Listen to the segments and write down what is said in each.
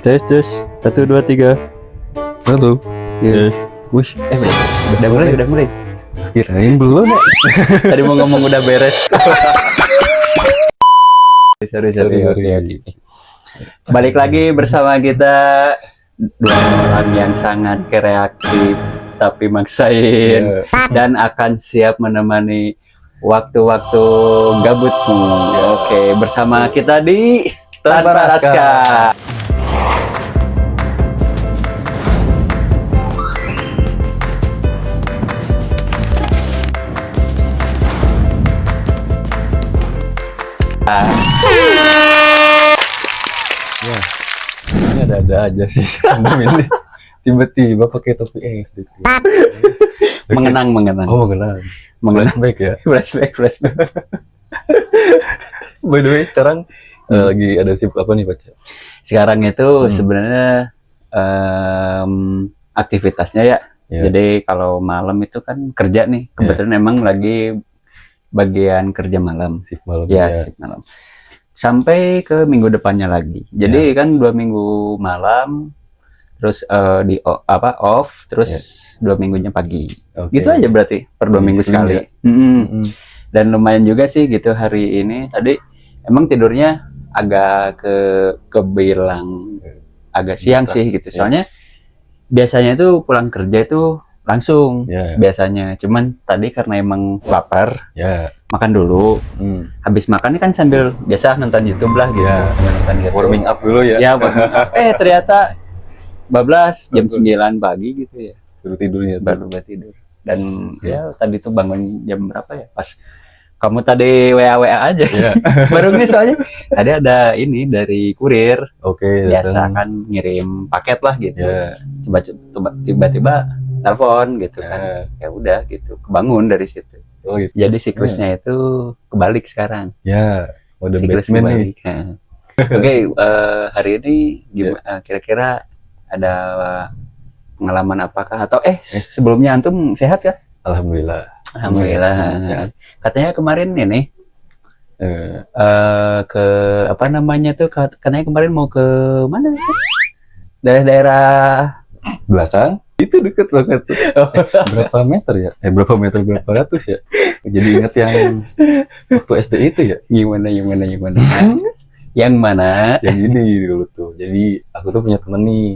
Tes 1 2 3. Halo. Yes. Wih, Udah mulai. kirain belum ya? Tadi mau ngomong udah beres. Sorry. Oke. Balik lagi bersama kita dua orang yang sangat kreatif tapi maksain dan akan siap menemani waktu-waktu gabutmu. Oke, bersama kita di Tanpa Raska. Ya, ini ada aja sih. Ini tiba-tiba pakai topi SD. Mengenang. Oh, mengenang. Flashback ya. Flashback. By the way, sekarang lagi ada sibuk apa nih, Pak? Sekarang itu sebenarnya aktivitasnya ya. Jadi kalau malam itu kan kerja nih. Kebetulan emang lagi bagian kerja malam. Shift malam. Shift malam. Sampai ke minggu depannya lagi. Jadi kan 2 minggu malam, terus off, terus 2 minggunya pagi. Gitu aja berarti per 2 minggu sekali. Dan lumayan juga sih gitu hari ini. Tadi emang tidurnya agak kebilang agak siang sih gitu. Soalnya biasanya itu pulang kerja itu langsung biasanya. Cuman tadi karena emang lapar. Makan dulu. Habis makan kan sambil biasa nonton YouTube lah gitu. Sambil nonton YouTube. Warming up dulu ya. Warming up. Ternyata bablas jam 9 pagi gitu ya. Baru tidur. Dan tadi tuh bangun jam berapa ya? Pas kamu tadi WA aja. Baru nih soalnya tadi ada ini dari kurir. Biasa kan ngirim paket lah gitu. Coba tiba-tiba telepon gitu kan. Ya udah gitu. Kebangun dari situ. Gitu. Jadi siklusnya itu kebalik sekarang. Udah siklus Batman kebalik. Oke, hari ini gimana? Kira-kira ada pengalaman apakah atau sebelumnya antum sehat ya? Alhamdulillah. Sehat. Katanya kemarin ini ke apa namanya tuh? Katanya kemarin mau ke mana? Daerah Belakang. Itu deket banget tuh. Berapa meter ya? Berapa ratus ya? Jadi ingat yang waktu SD itu ya? Gimana? Yang mana? Yang ini dulu tuh. Jadi aku tuh punya temen nih.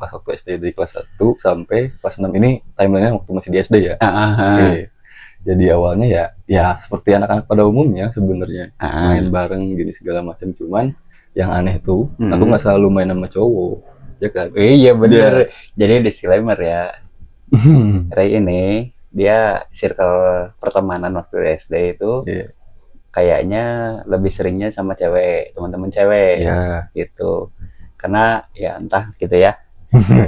Pas waktu SD dari kelas 1 sampai kelas 6 ini timeline-nya waktu masih di SD ya. Jadi awalnya ya seperti anak-anak pada umumnya sebenarnya. Main bareng gini segala macam. Cuman yang aneh tuh, aku nggak selalu main sama cowok. Ya kan? Iya bener. Jadi disclaimer ya. Ray ini dia circle pertemanan waktu SD itu kayaknya lebih seringnya sama cewek, teman-teman cewek gitu. Karena ya entah gitu ya.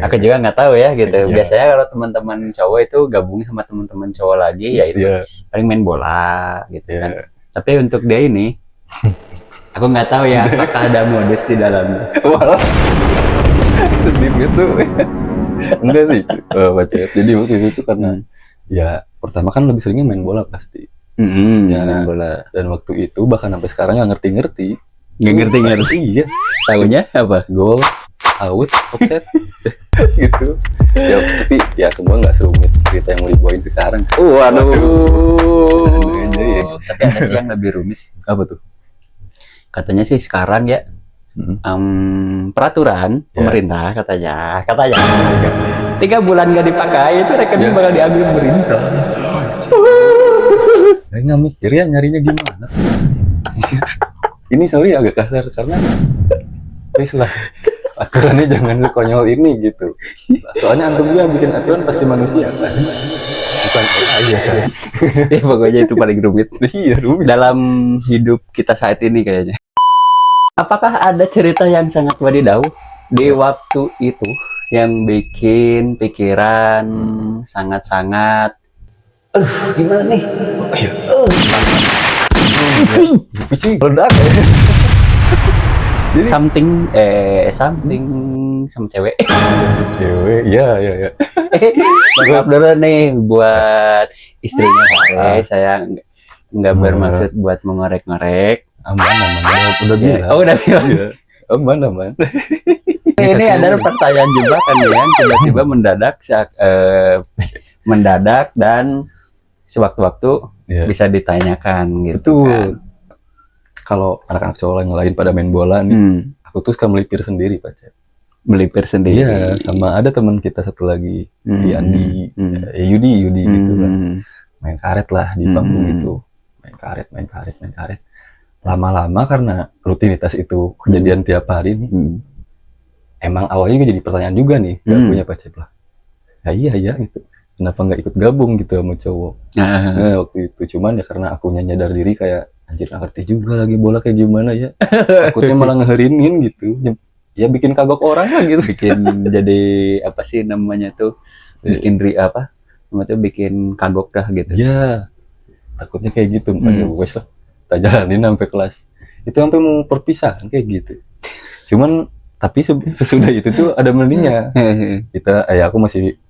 Aku juga nggak tahu ya gitu. Biasanya kalau teman-teman cowok itu gabung sama teman-teman cowok lagi ya itu paling main bola gitu kan. Tapi untuk dia ini aku nggak tahu ya apakah ada modus di dalamnya. Sedih gitu. Enggak sih baca. Jadi waktu itu karena ya pertama kan lebih seringnya main bola pasti. Main bola. Dan waktu itu bahkan sampai sekarang nggak ngerti. Iya. Tahunya apa? Gol, out, offset. Gitu. Ya tapi ya semua nggak serumit cerita yang mau dibawain sekarang. Waduh. Tapi ada sih yang lebih rumit. Apa tuh? Katanya sih sekarang ya. Peraturan pemerintah katanya 3 bulan nggak dipakai itu rekening bakal diambil pemerintah. Saya nggak mikir ya nyarinya gimana. Ini soalnya agak kasar karena please lah aturannya jangan sekonyol ini gitu. Soalnya antum juga bikin aturan pasti manusia kan. Bukan kan. Pokoknya itu paling rumit. Rumit dalam hidup kita saat ini kayaknya. Apakah ada cerita yang sangat wadidaw di waktu itu yang bikin pikiran sangat-sangat gimana nih? Pusing. Meledak. Something sama cewek. Iya. Maaf dulu nih buat istrinya saya nggak bermaksud buat mengorek-ngorek. Aman. Udah bilang. Udah bilang. Aman. Ini adalah pertanyaan juga kan yang tiba-tiba mendadak dan sewaktu-waktu bisa ditanyakan gitu. Betul. Kan. Kalau anak-anak cowok yang lain pada main bola nih, aku tuh suka melipir sendiri, Pak. Melipir sendiri. Iya, sama ada teman kita satu lagi, Andi, Yudi gitu lah. Main karet lah di panggung itu. Main karet. Lama-lama karena rutinitas itu kejadian tiap hari nih. Emang awalnya jadi pertanyaan juga nih, gak punya pacar lah. Ya iya gitu. Kenapa nggak ikut gabung gitu sama cowok? Nah, waktu itu cuman ya karena akunya nyadar diri kayak anjir nggak ngerti juga lagi bola kayak gimana ya. Takutnya malah ngeherinin gitu. Ya bikin kagok orang lah gitu. Bikin jadi apa sih namanya tuh? Bikin bikin kagok dah gitu. Ya. Takutnya kayak gitu. Makanya wes lah. Kita jalanin sampai kelas. Itu sampai mau perpisahan kayak gitu. Cuman tapi sesudah itu tuh ada meninya. Aku masih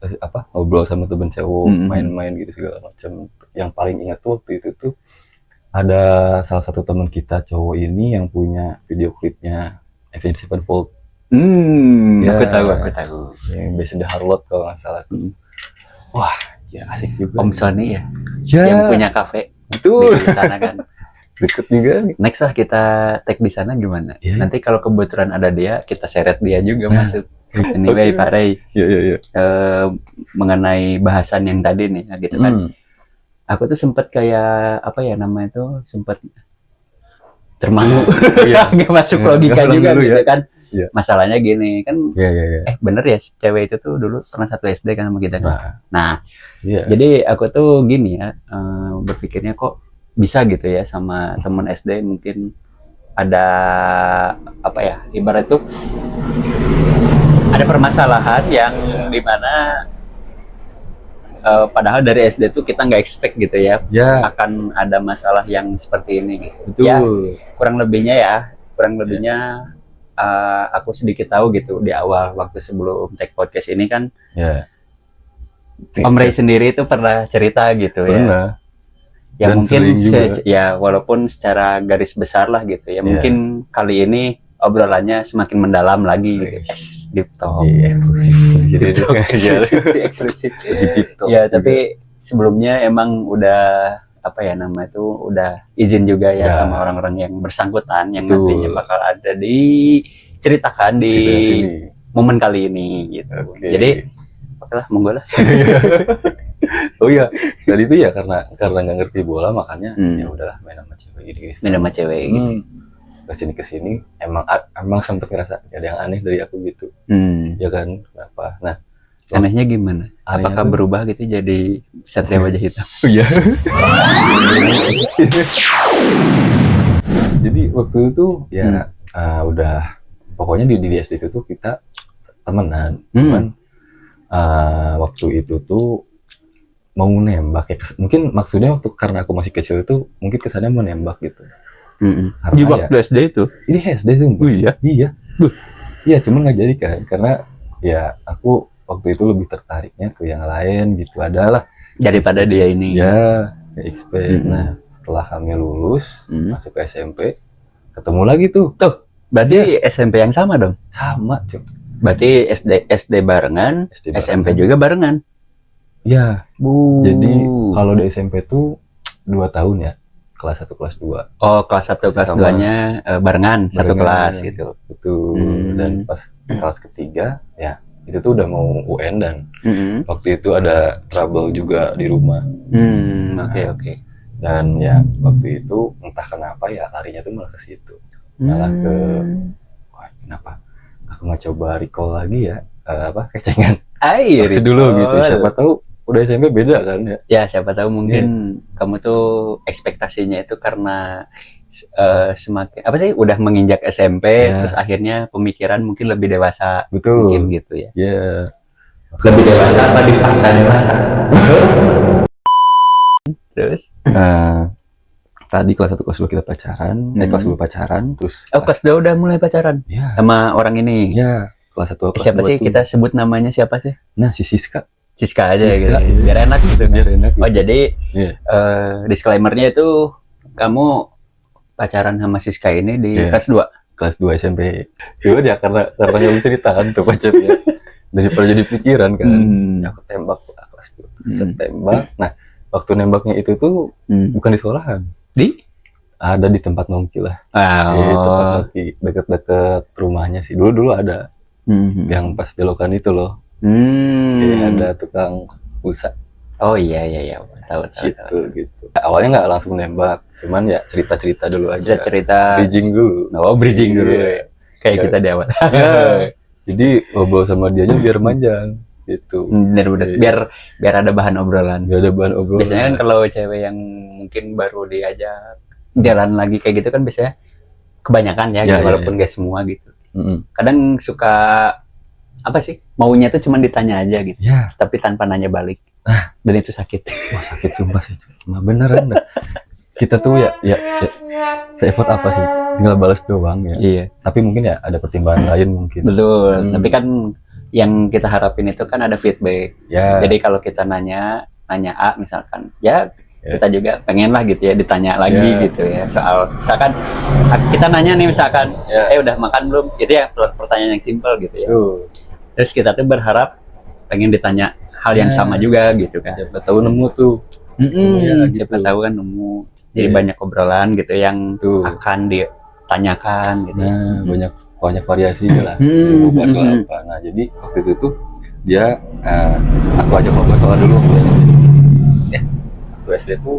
ngobrol sama temen cowok, main-main gitu segala macam. Yang paling ingat tuh waktu itu tuh ada salah satu teman kita cowok ini yang punya video klipnya Avenged Sevenfold. Aku tahu. Yang Best in the Harlot kalau nggak salah. Wah, ya asik juga. Om Sony ya. Yang punya kafe. Betul. Di sana kan. Deket juga nih. Next lah kita tag di sana gimana? Nanti kalau kebetulan ada dia, kita seret dia juga masuk. Anyway, Pak Ray. Mengenai bahasan yang tadi nih, gitu kan. Aku tuh sempet kayak sempet termangu. Nggak masuk logika juga gitu kan. Masalahnya gini kan. Bener ya, cewek itu tuh dulu pernah satu SD kan sama kita kan. Nah, jadi aku tuh gini ya, berpikirnya kok bisa gitu ya sama teman SD mungkin ada ibarat tuh ada permasalahan yang dimana padahal dari SD tuh kita nggak expect gitu ya akan ada masalah yang seperti ini gitu. Betul. Ya kurang lebihnya aku sedikit tahu gitu di awal waktu sebelum take podcast ini kan Om Ray sendiri itu pernah cerita gitu ya. Ya dan mungkin walaupun secara garis besar lah gitu ya mungkin kali ini obrolannya semakin mendalam lagi gitu. Deep talk. Eksklusif. Ya tapi sebelumnya emang udah udah izin juga ya sama orang-orang yang bersangkutan yang nantinya bakal ada diceritakan di momen kali ini gitu. Jadi okelah monggo lah. Oh iya, tadi itu ya karena nggak ngerti bola makanya ya udahlah main sama cewek gitu. Main sama cewek gitu. Kesini emang sempet ngerasa ada yang aneh dari aku gitu. Ya kan, kenapa? Nah, anehnya gimana? Apakah berubah gitu jadi Satria Wajah Hitam? Iya. Jadi waktu itu ya udah pokoknya di SD itu tuh kita temenan. Cuman waktu itu tuh mau nembak ya, mungkin maksudnya karena aku masih kecil itu mungkin kesannya mau nembak gitu. Di waktu SD itu? Ini SD sumpah. Iya, cuman nggak jadi kan karena ya aku waktu itu lebih tertariknya ke yang lain gitu adalah daripada dia ini. Ya expect. Nah setelah kami lulus masuk ke SMP ketemu lagi tuh. Berarti SMP yang sama dong? Sama cuy. Berarti SD barengan, SMP juga barengan. Ya, jadi kalau di SMP tuh 2 tahun ya, kelas 1, kelas 2. Oh, kelas 1, kelas 2-nya barengan, satu kelas gitu. Betul. Dan pas kelas ketiga, ya itu tuh udah mau UN dan waktu itu ada trouble juga di rumah. Oke. Dan ya waktu itu entah kenapa ya larinya tuh malah ke situ. Malah ke, kenapa? Aku nggak coba recall lagi ya, kecengan. Waktu dulu gitu, siapa tahu udah SMP beda kan ya? Ya siapa tahu mungkin kamu tuh ekspektasinya itu karena semakin udah menginjak SMP terus akhirnya pemikiran mungkin lebih dewasa. Betul. Mungkin gitu ya. Lebih dewasa apa dipaksa dewasa? Terus? Tadi kelas 1 kelas 2 kita pacaran, kelas 2 pacaran, terus kelas 2 udah mulai pacaran? Sama orang ini? Iya, kelas 1 kelas siapa 2 sih? tuh. Kita sebut namanya siapa sih? Nah, si Siska aja gitu. Biar enak gitu. Biar enak. Oh, jadi disclaimer-nya itu kamu pacaran sama Siska ini di kelas 2? kelas 2 SMP. Itu ya karena nggak bisa ditahan tuh pacarnya. Daripada jadi pikiran kan. Ya aku tembak lah kelas 2. Set tembak. Nah, waktu nembaknya itu tuh bukan di sekolahan. Ada di tempat nongki lah. Di tempat nongki deket-deket rumahnya sih. Dulu ada. Yang pas belokan itu loh. Ada tukang pulsa. Oh iya, tahu. Gitu. Awalnya nggak langsung nembak, cuman ya cerita dulu aja. Cerita. Bridging dulu. Bridging dulu. Kayak kita di awal. Jadi ngobrol sama dianya biar manjang gitu. Biar ada bahan obrolan. Biasanya kan kalau cewek yang mungkin baru diajak jalan lagi kayak gitu kan biasanya kebanyakan ya, gitu, walaupun gak semua gitu. Kadang suka apa sih, maunya tuh cuma ditanya aja gitu, tapi tanpa nanya balik. Dan itu sakit. Wah, sakit sumpah sih. Mah beneran dah. Kita tuh ya se-effort apa sih? Tinggal balas doang ya. Iya. Tapi mungkin ya ada pertimbangan lain mungkin. Betul. Tapi kan yang kita harapin itu kan ada feedback. Jadi kalau kita nanya A misalkan, kita juga pengen lah gitu ya ditanya lagi gitu ya, soal misalkan kita nanya nih misalkan udah makan belum, itu ya pertanyaan yang simpel gitu ya. Terus kita tuh berharap pengen ditanya hal yang sama juga gitu kan. Siapa tahu nemu tuh. Siapa tahu kan nemu. Jadi banyak obrolan gitu yang akan ditanyakan gitu. Banyak variasinya lah. Mau bahas soal apa. Nah, jadi waktu itu tuh dia aku ajak ngobrol soal dulu waktu SD. Waktu SD tuh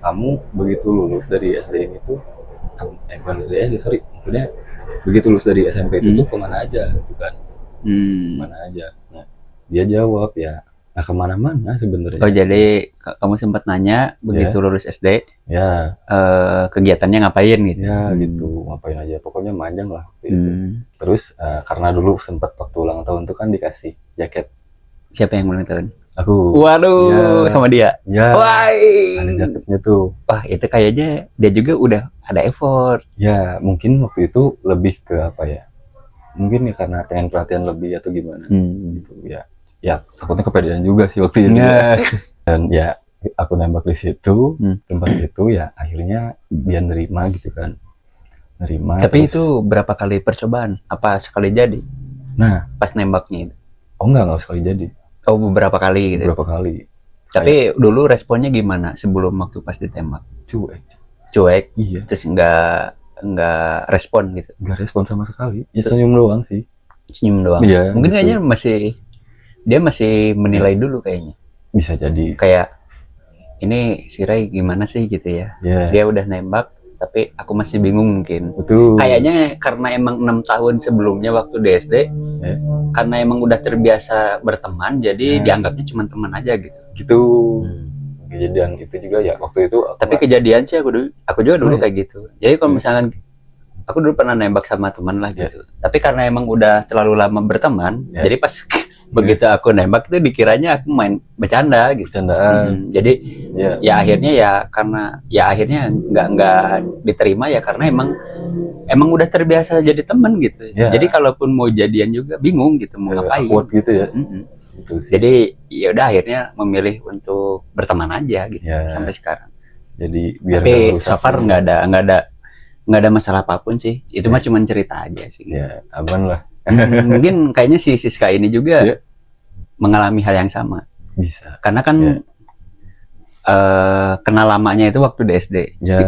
kamu begitu lulus dari SD ini tuh bukan dari SD, sorry. Maksudnya begitu lulus dari SMP itu tuh kemana aja gitu kan. Kemana aja. Nah, dia jawab nah kemana-mana sebenarnya. Oh, jadi kamu sempat nanya begitu lulus SD, kegiatannya ngapain gitu? Gitu, ngapain aja, pokoknya manjang lah gitu. Terus karena dulu sempat waktu ulang tahun tuh kan dikasih jaket. Siapa yang ulang tahun? Aku. Waduh, sama dia. Wah, ada jaketnya tuh. Wah, itu kayaknya dia juga udah ada effort. Mungkin waktu itu lebih ke apa ya? Mungkin ya karena pengen perhatian lebih atau gimana gitu ya takutnya kepedean juga sih waktu itu. Dan aku nembak di situ tempat itu akhirnya dia nerima gitu kan, tapi terus, itu berapa kali percobaan, apa sekali jadi? Nah, pas nembaknya itu enggak sekali jadi. Beberapa kali gitu. Tapi dulu responnya gimana sebelum waktu pas ditembak? Cuek. Iya. Terus enggak respon gitu. Enggak respon sama sekali. Ya senyum doang sih. Senyum doang. Iya. Mungkin gitu. Kayaknya dia masih menilai dulu kayaknya. Bisa jadi. Kayak ini si Ray gimana sih gitu ya. Dia udah nembak tapi aku masih bingung mungkin. Betul. Kayaknya karena emang 6 tahun sebelumnya waktu di SD, karena emang udah terbiasa berteman, jadi dianggapnya cuma teman aja gitu. Gitu. Kejadian itu juga waktu itu. Tapi kejadian sih aku juga dulu kayak gitu. Jadi kalau misalkan aku dulu pernah nembak sama teman lah gitu. Tapi karena emang udah terlalu lama berteman, jadi pas begitu aku nembak itu dikiranya aku main bercanda gitu. Bercandaan. Jadi akhirnya karena akhirnya nggak diterima karena emang udah terbiasa jadi teman gitu. Jadi kalaupun mau jadian juga bingung gitu mau ngapain. Awkward gitu ya. Jadi ya udah akhirnya memilih untuk berteman aja gitu sampai sekarang. Jadi biar tapi so far nggak ada masalah apapun sih. Itu mah cuma cerita aja sih. Aman lah. Mungkin kayaknya si Siska ini juga mengalami hal yang sama. Bisa. Karena kan kenal lamanya itu waktu di SD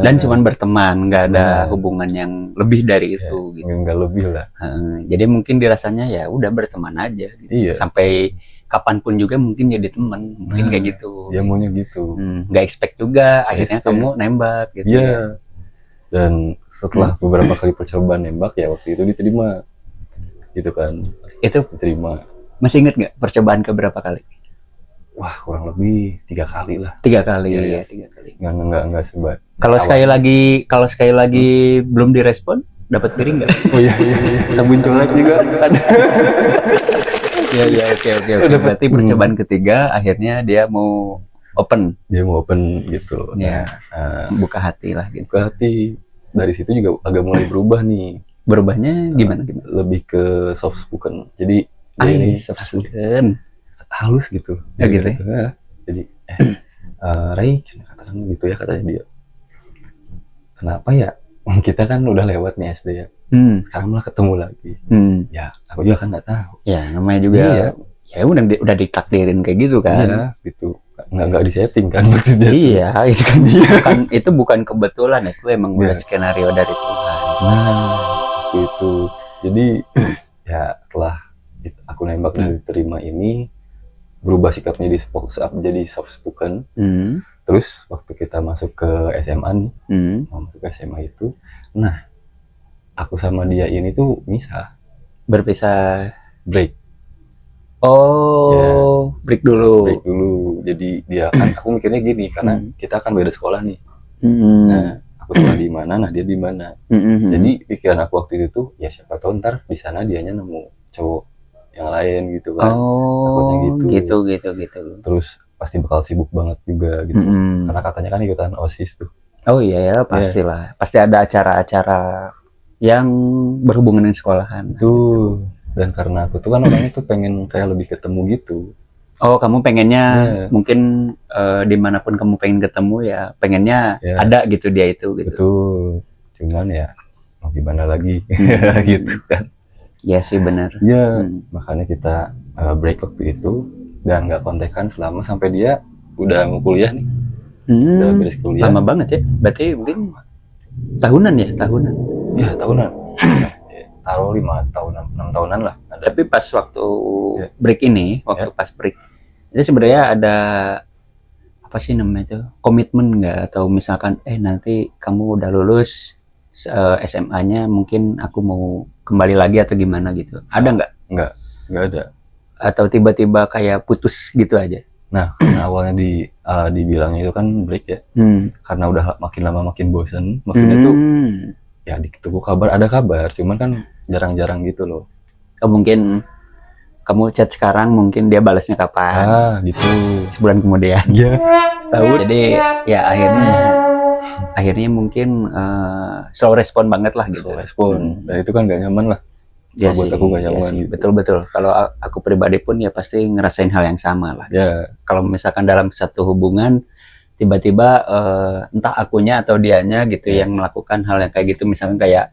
dan cuma berteman, nggak ada hubungan yang lebih dari itu. Gitu. Nggak lebih lah. Jadi mungkin dirasanya ya udah berteman aja. Gitu. Sampai kapanpun juga mungkin jadi teman, mungkin kayak gitu. Ya maunya gitu. Nggak expect juga, akhirnya kamu nembak gitu. Iya. Dan setelah beberapa kali percobaan nembak waktu itu diterima. Gitu kan. Itu diterima. Masih inget nggak percobaan ke berapa kali? Wah, kurang lebih 3 kali lah. 3 kali. 3 kali. Nggak sebat. Kalau sekali lagi belum direspon, dapat piring nggak? Oh iya. Sabun colek juga. Oke. Berarti percobaan ketiga akhirnya dia mau open. Gitu. Buka hati lah gitu. Buka hati. Dari situ juga agak mulai berubah nih. Berubahnya gimana? Lebih ke soft spoken. Jadi ini soft spoken. Halus gitu. Gitu. Jadi Ray katakan gitu katanya dia. Kenapa ya kita kan udah lewat nih SD ya. Sekarang malah ketemu lagi. Ya, aku juga kan nggak tahu. Ya, namanya juga. Iya. Ya udah ditakdirin kayak gitu kan. Iya, gitu. Nggak disetting kan maksudnya. Iya, itu kan itu bukan kebetulan, itu emang udah skenario dari Tuhan. Nah, gitu. Jadi ya setelah aku nembak dan diterima ini, berubah sikapnya jadi soft spoken. Terus waktu kita masuk ke SMA nih, masuk ke SMA itu, nah aku sama dia ini tuh berpisah, break. Oh, ya, break dulu. Jadi dia kan, aku mikirnya gini, karena kita kan beda sekolah nih. Nah, aku sekolah di mana, nah dia di mana. Jadi pikiran aku waktu itu tuh, ya siapa tahu ntar di sana dianya nemu cowok yang lain gitu kan. Takutnya gitu. Terus pasti bakal sibuk banget juga gitu. Karena katanya kan ikutan OSIS tuh. Oh iya ya, pastilah. Pasti ada acara-acara yang berhubungan dengan sekolahan. Tuh. Dan karena aku tuh kan orangnya tuh pengen kayak lebih ketemu gitu. Oh, kamu pengennya mungkin dimanapun kamu pengen ketemu ya, pengennya ada gitu dia itu gitu. Betul. Cuman ya mau gimana lagi gitu kan. Iya sih benar. Iya, makanya kita break waktu itu dan nggak kontekan selama sampai dia udah mau kuliah nih. Udah beres kuliah. Lama banget ya. Berarti mungkin tahunan. Ya, tahunan. Taruh 5 tahunan, 6 tahunan lah. Tapi pas waktu break ini, pas break, itu sebenarnya ada apa sih namanya itu, komitmen nggak? Atau misalkan nanti kamu udah lulus SMA-nya, mungkin aku mau kembali lagi atau gimana gitu? Ada nggak? Nggak ada. Atau tiba-tiba kayak putus gitu aja? Nah, karena awalnya dibilangnya itu kan break ya, karena udah makin lama makin bosen. Maksudnya tuh ya ditunggu ada kabar, cuman kan jarang-jarang gitu loh. Mungkin kamu chat sekarang, mungkin dia balasnya kapan? Gitu. Sebulan kemudian. Iya. Tahu. Jadi ya akhirnya mungkin slow respon banget lah gitu. Slow respon. Dan itu kan gak nyaman lah. Ya buat aku gak nyaman. Gitu. Betul. Kalau aku pribadi pun ya pasti ngerasain hal yang sama lah. Ya. Kalau misalkan dalam satu hubungan tiba-tiba entah akunya atau dianya gitu yang melakukan hal yang kayak gitu, misalkan kayak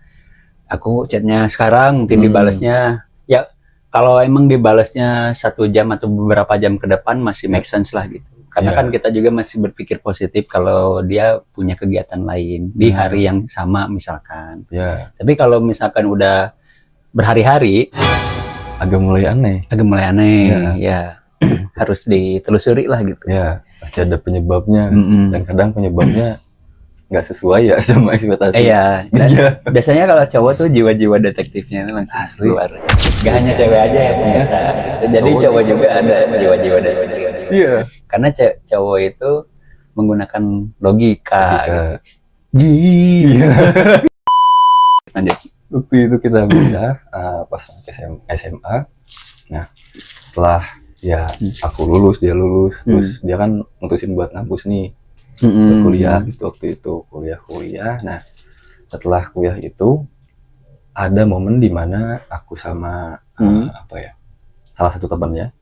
aku chatnya sekarang mungkin dibalasnya ya, kalau emang dibalasnya 1 jam atau beberapa jam ke depan masih make sense lah gitu, karena kan kita juga masih berpikir positif kalau dia punya kegiatan lain di hari yang sama misalkan. Tapi kalau misalkan udah berhari-hari agak mulai aneh ya harus ditelusuri lah gitu. Ya, pasti ada penyebabnya. Dan kadang penyebabnya nggak sesuai ya sama ekspektasi. Iya. Biasanya kalau cowok tuh jiwa-jiwa detektifnya langsung keluar. Gak hanya cewek aja ya pemirsa. Jadi cowok juga ada jiwa-jiwa detektif. Iya. Karena cowok itu menggunakan logika. Iya. Lanjut. Waktu itu kita bisa pas SMA. Nah, setelah aku lulus, dia lulus, terus dia kan mutusin buat ngampus nih, kuliah gitu waktu itu, kuliah. Nah, setelah kuliah itu ada momen dimana aku sama salah satu temannya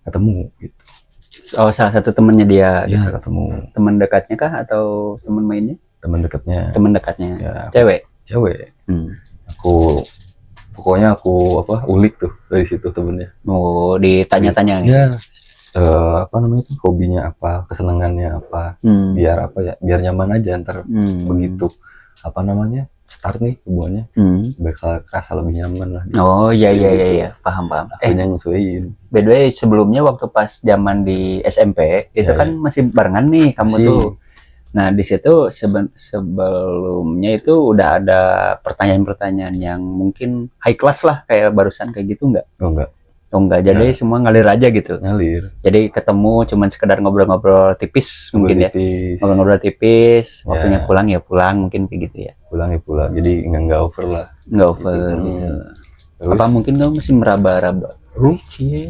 ketemu gitu. Oh, salah satu temannya dia gitu. Ketemu. Teman dekatnya kah atau teman mainnya? Teman dekatnya. Ya, cewek. Pokoknya aku ulik tuh dari situ temennya. Oh, ditanya-tanya gitu. Itu hobinya apa, kesenangannya apa, biar nyaman aja ntar begitu start nih hubungannya, bakal kerasa lebih nyaman lah gitu. Oh iya, paham. Akunya nyesuaiin. By the way, sebelumnya waktu pas zaman di SMP itu kan masih barengan nih kamu tuh. Nah, di situ sebelumnya itu udah ada pertanyaan-pertanyaan yang mungkin high class lah, kayak barusan kayak gitu nggak? Oh enggak, jadi semua ngalir aja gitu. Ngalir. Jadi ketemu cuman sekedar ngobrol-ngobrol tipis mungkin ya. Ngobrol-ngobrol tipis, waktunya pulang ya pulang, mungkin kayak gitu ya. Pulang. Jadi nggak over lah. Nggak over. Gitu. Apa mungkin kamu masih meraba-raba?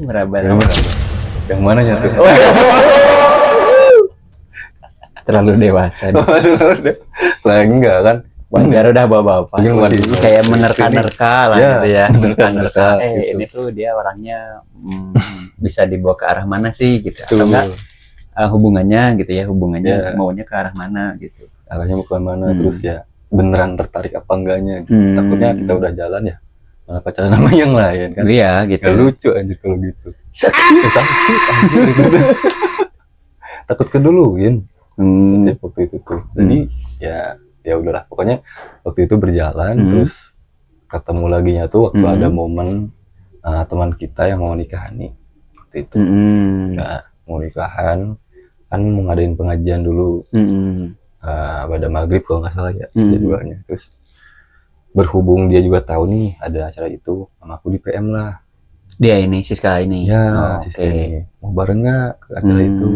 Meraba-raba. Yang mana tuh? Terlalu dewasa. Lah enggak kan? Wajar udah bapak-bapak. Kayak menerka-nerka lah gitu ya. Menerka-nerka. Ini tuh dia orangnya bisa dibawa ke arah mana sih gitu. Atau enggak hubungannya gitu ya, maunya ke arah mana gitu. Arahnya bukan mana, terus ya beneran tertarik apa enggaknya gitu. Takutnya kita udah jalan ya malah pacaran sama yang lain kan. Iya gitu. Gak lucu anjir kalau gitu. Sakit anjir gitu. Takut keduluin. Waktu itu tuh. Jadi ya udahlah pokoknya waktu itu berjalan terus ketemu lagi nya tuh waktu ada momen teman kita yang mau nikahan nih waktu itu. Ya, mau nikahan kan mau ngadain pengajian dulu. Pada maghrib kalau nggak salah ya jadwalnya. Terus berhubung dia juga tahu nih ada acara itu, sama aku di PM lah. Dia ini Siska ini. Ya, Siska ini. Mau bareng nggak ke acara itu?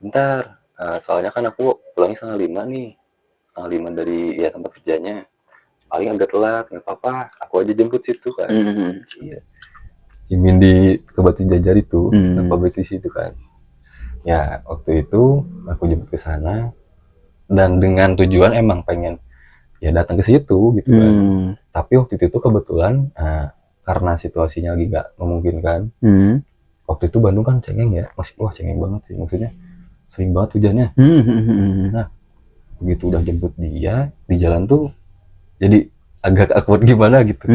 Bentar, soalnya kan aku pulangnya 4:30 nih. 4:30 dari ya tempat kerjanya. Paling agak telat, nggak apa-apa. Aku aja jemput situ kan. Iya. Ingin di ke Batu Jajar itu, pabrik di situ kan. Ya, waktu itu aku jemput ke sana dan dengan tujuan emang pengen ya datang ke situ gitu kan. Tapi waktu itu kebetulan karena situasinya lagi nggak memungkinkan. Waktu itu Bandung kan cengeng ya, masih cengeng banget sih, maksudnya sering banget hujannya. Nah begitu udah jemput dia di jalan tuh jadi agak awkward gimana gitu.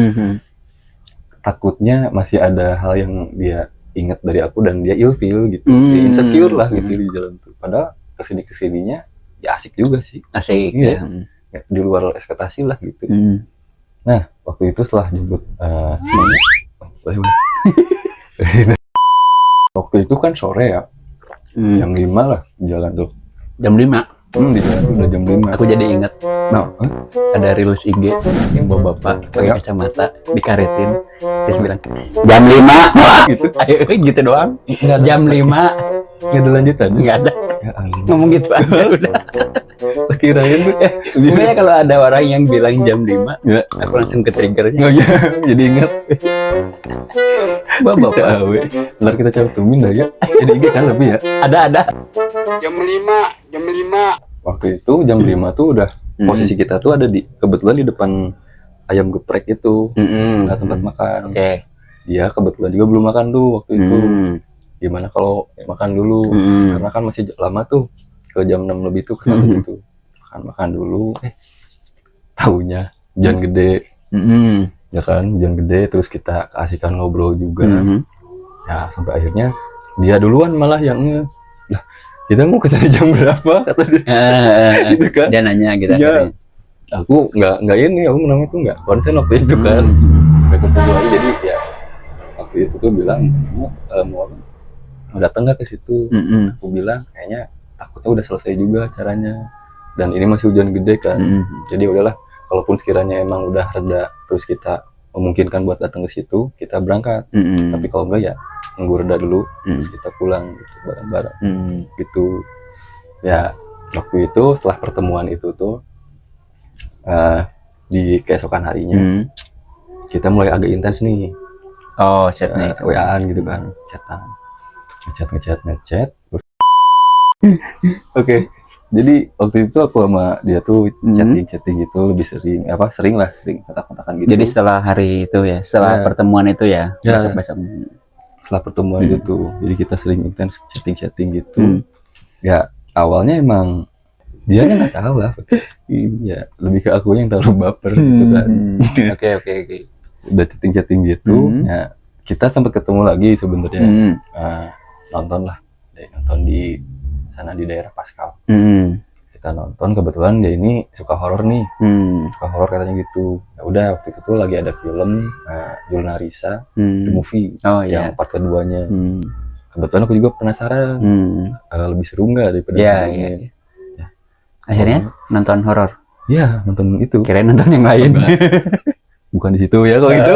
Takutnya masih ada hal yang dia ingat dari aku dan dia ilfeel gitu, dia insecure lah gitu di jalan tuh. Padahal kesininya ya asik juga sih, asik ya. Di luar ekspektasi lah gitu. Nah waktu itu setelah jemput waktu itu kan sore ya, jam 5 lah jalan tuh. Jam 5? Di jalan tuh udah jam 5. Aku jadi inget ada reels IG yang bawa bapak pakai kacamata dikaretin terus bilang jam 5 gitu. Ayo gitu doang. Jam 5 nggak ada lanjutan. Nggak ada. Ya, ngomong gitu aja udah. Terus kirain tuh sebenarnya kalau ada orang yang bilang jam 5 ya. Aku langsung ke triggernya. Oh iya, jadi ingat. Bapak ntar kita cantumin dah ya. Jadi IG kan lebih ya. Ada jam 5 waktu itu jam 5 tuh udah posisi kita tuh ada kebetulan di depan ayam geprek itu. Tempat makan. Dia kebetulan juga belum makan tuh waktu itu. Gimana kalau makan dulu, karena kan masih lama tuh, ke jam 6 lebih tuh kesana gitu. Makan dulu, taunya hujan gede. Ya kan, hujan gede, terus kita keasikan ngobrol juga. Ya sampai akhirnya dia duluan malah yang lah kita mau kesana jam berapa kata dia. Gitu kan. Dia nanya gitu. Ya, aku nggak ini, aku namanya tuh nggak konsen waktu itu kan. Kayak ketemu aja, jadi ya waktu itu tuh bilang mau datang nggak ke situ. Aku bilang kayaknya takutnya udah selesai juga acaranya dan ini masih hujan gede kan. Jadi udahlah, kalaupun sekiranya emang udah reda terus kita memungkinkan buat datang ke situ, kita berangkat. Tapi kalau enggak ya nunggu reda dulu terus kita pulang gitu bareng-bareng. Gitu ya. Waktu itu setelah pertemuan itu tuh di keesokan harinya kita mulai agak intens nih. Chat nih, WA-an gitu kan, ngechat. Oke. Jadi waktu itu aku sama dia tuh chatting gitu, lebih sering kontak-kontakan gitu. Jadi setelah hari itu ya, setelah pertemuan itu ya, besok-besok. Setelah pertemuan itu tuh, jadi kita sering intens chatting gitu. Ya awalnya emang dia nggak salah, ya lebih ke aku yang terlalu baper gitu kan. Oke. Udah chatting gitu, ya kita sempat ketemu lagi sebenarnya. Nonton di sana di daerah Pascal. Kita nonton, kebetulan dia ini suka horor nih. Suka horor katanya gitu. Ya udah waktu itu tuh lagi ada film Julnarisa The Movie yang part keduanya. Kebetulan aku juga penasaran lebih seru nggak daripada filmnya. Ya. Akhirnya nonton horor. Iya, nonton itu. Kirain nonton yang lain. Bukan di situ ya kalau itu.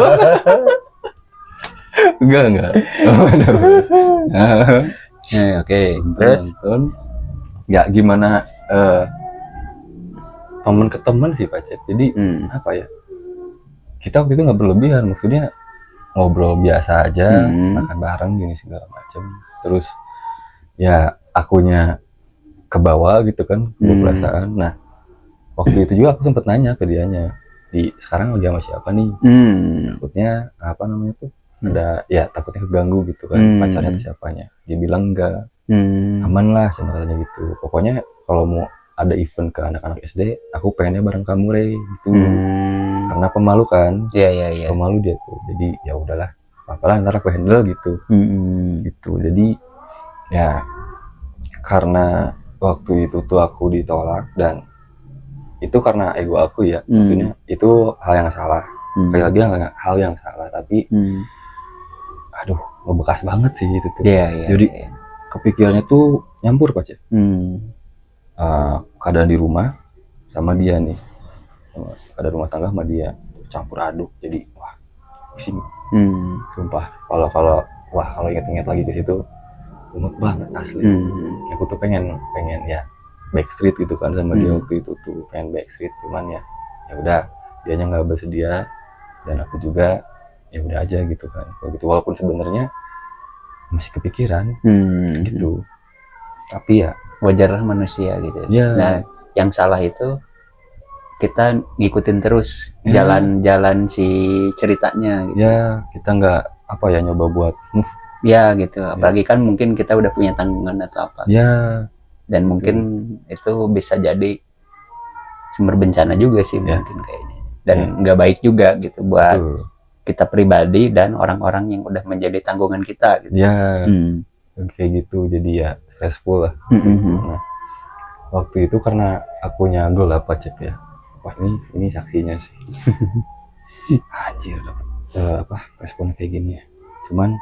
Enggak. Oke. Terus nonton. Ya gimana teman ke teman sih Pak Cep. Jadi apa ya? Kita waktu itu nggak berlebihan, maksudnya ngobrol biasa aja, makan bareng gini segala macam. Terus ya akunya ke bawah gitu kan, perasaan. Nah waktu itu juga aku sempat nanya ke dianya, sekarang lagi sama siapa nih? Takutnya apa namanya tuh? Ada ya takutnya keganggu gitu kan, pacarnya atau siapanya. Dia bilang enggak, aman lah sama katanya gitu. Pokoknya kalau mau ada event ke anak-anak SD, aku pengennya bareng kamu Rey gitu. Karena pemalu kan. Iya. Pemalu dia tuh. Jadi ya udahlah, apalah ntar aku handle gitu. Gitu. Jadi ya karena waktu itu tuh aku ditolak, dan itu karena ego aku ya. Maksudnya itu hal yang salah. Sekali lagi hal yang salah, tapi aduh, ngebekas banget sih itu tuh. Jadi kepikirannya tuh nyampur Pak Cep. Keadaan di rumah sama dia nih, keadaan rumah tangga sama dia campur aduk, jadi wah pusing. Sumpah kalau ingat-ingat lagi ke situ rumit banget asli. Aku tuh pengen ya backstreet gitu kan sama dia waktu itu tuh, pengen backstreet, cuman ya udah dianya nggak bersedia, dan aku juga ya udah aja gitu kan. Kalau gitu walaupun sebenarnya masih kepikiran gitu, tapi ya wajar manusia gitu. Ya. Nah, yang salah itu kita ngikutin terus jalan-jalan si ceritanya gitu. Ya, kita nggak nyoba buat move. Ya gitu. Apalagi kan mungkin kita udah punya tanggungan atau apa. Ya. Dan mungkin itu bisa jadi sumber bencana juga sih mungkin kayaknya. Dan nggak baik juga gitu buat kita pribadi dan orang-orang yang udah menjadi tanggungan kita gitu. Ya. Kayak gitu, jadi ya stressful lah. Nah, waktu itu karena aku nyagol lah Pak Cep ya, wah ini saksinya sih. Anjir dapet respon kayak gini ya. Cuman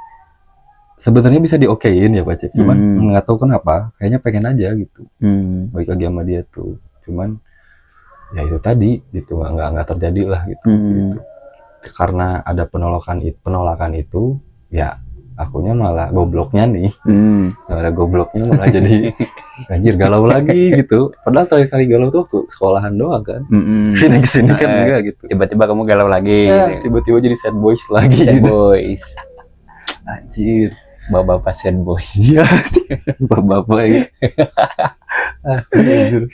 sebenarnya bisa diokein ya Pak Cep, cuman nggak tahu kenapa kayaknya pengen aja gitu balik lagi sama dia tuh. Cuman ya itu tadi gitu, nggak terjadi lah gitu. Karena ada penolakan itu ya akunya malah gobloknya nih. Ada gobloknya malah jadi anjir galau lagi gitu. Padahal terakhir kali galau tuh waktu sekolahan doang kan. Kesini kan enggak gitu. Tiba-tiba kamu galau lagi. Ya, tiba-tiba jadi sad boys lagi. Sad boys. Anjir. Bapak sad boys. Iya. Bapak ya. Astaga.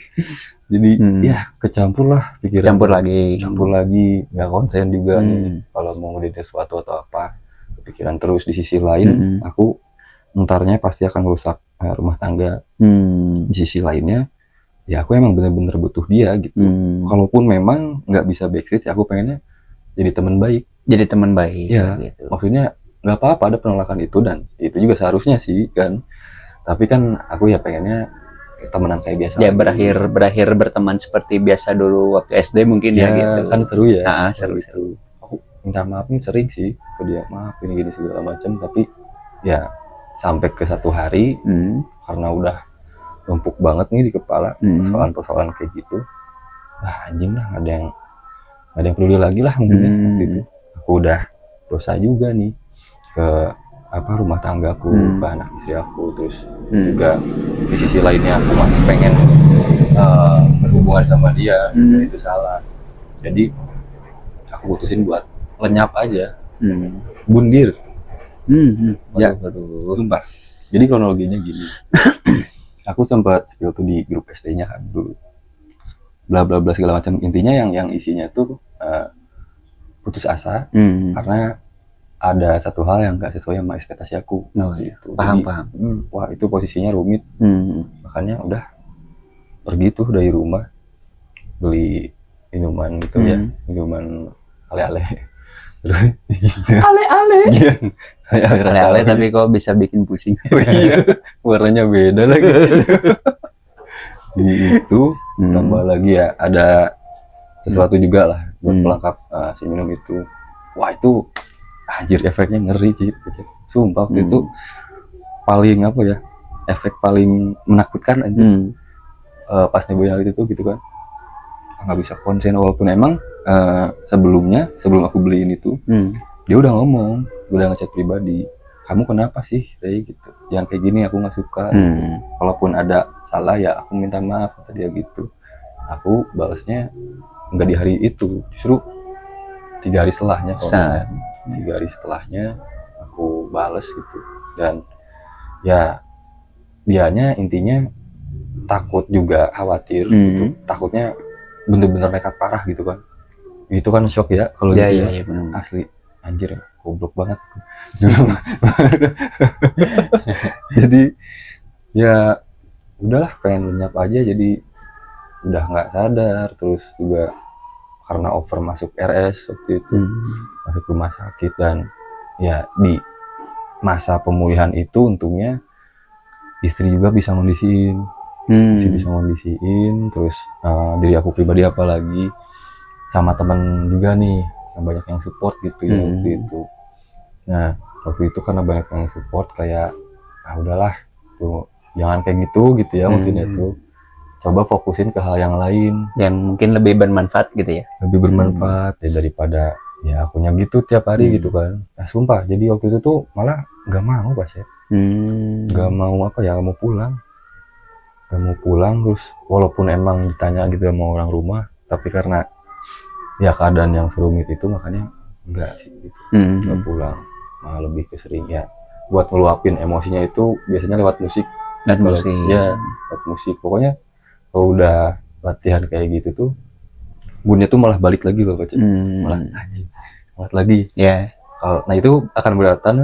Jadi ya kecampur lah pikiran. Campur lagi. Nggak konsen juga nih kalau mau ngedit sesuatu atau apa. Pikiran terus. Di sisi lain aku entarnya pasti akan merusak rumah tangga. Di sisi lainnya ya aku emang bener-bener butuh dia gitu. Kalaupun memang nggak bisa backstreet ya aku pengennya jadi teman baik ya gitu. Maksudnya nggak apa-apa ada penolakan itu, dan itu juga seharusnya sih kan, tapi kan aku ya pengennya temenan kayak biasa ya lagi. berakhir berteman seperti biasa dulu waktu SD mungkin ya gitu kan. Seru ya. Seru. Aku minta maaf nih sering sih ke dia, maaf ini gini segala macam, tapi ya sampai ke satu hari karena udah numpuk banget nih di kepala persoalan kayak gitu, anjing lah, nggak ada yang peduli lagi lah mungkin waktu itu. Aku udah dosa juga nih ke rumah tanggaku, ke anak istri aku, terus juga di sisi lainnya aku masih pengen berhubungan sama dia, dan itu salah. Jadi aku putusin buat lenyap aja, bundir. Ya, sumpah. Jadi kronologinya gini. Aku sempat spill tuh di grup SD-nya kan dulu, bla bla bla segala macam. Intinya yang isinya tuh putus asa karena ada satu hal yang gak sesuai sama ekspektasi aku. Gitu. Paham. Wah itu posisinya rumit. Makanya udah pergi tuh dari rumah, beli minuman gitu ya, minuman ale-ale. Ale-ale tapi kok bisa bikin pusing. Iya, warnanya beda lagi. Itu tambah lagi ya ada sesuatu juga lah buat pelengkap si minum itu. Wah itu anjir efeknya ngeri sih. Sumpah waktu itu paling efek paling menakutkan aja. Pas nyobain hal itu tuh gitu kan, nggak bisa konsen, walaupun emang sebelum aku beliin itu dia udah ngomong, udah ngechat pribadi, kamu kenapa sih kayak gitu, jangan kayak gini, aku nggak suka. Kalaupun ada salah ya aku minta maaf, kata dia gitu. Aku balasnya nggak di hari itu, justru 3 hari setelahnya. 3 hari setelahnya aku bales gitu, dan ya dianya intinya takut juga, khawatir gitu. Takutnya bener-bener nekat parah gitu kan. Itu kan shock ya kalau gitu ya. Asli anjir goblok banget. Jadi ya udahlah, pengen lenyap aja. Jadi udah nggak sadar, terus juga karena over masuk RS waktu itu, masuk rumah sakit, dan ya di masa pemulihan itu untungnya istri juga bisa ngondisiin, terus diri aku pribadi apalagi sama teman juga nih, banyak yang support gitu ya waktu itu. Nah waktu itu karena banyak yang support, kayak udahlah tuh, jangan kayak gitu ya maksudnya tuh, coba fokusin ke hal yang lain yang mungkin lebih bermanfaat gitu ya, lebih bermanfaat ya daripada ya akunya gitu tiap hari gitu kan. Nah sumpah, jadi waktu itu tuh malah nggak mau pas ya, nggak mau apa ya, nggak mau pulang, terus walaupun emang ditanya gitu sama orang rumah, tapi karena ya keadaan yang serumit itu makanya enggak sih gitu, nggak pulang, malah lebih ke sering ya buat ngeluapin emosinya itu biasanya lewat musik. Ya lewat musik, pokoknya kalau udah latihan kayak gitu tuh moodnya tuh malah balik lagi loh, malah anjing banget lagi. Nah itu akan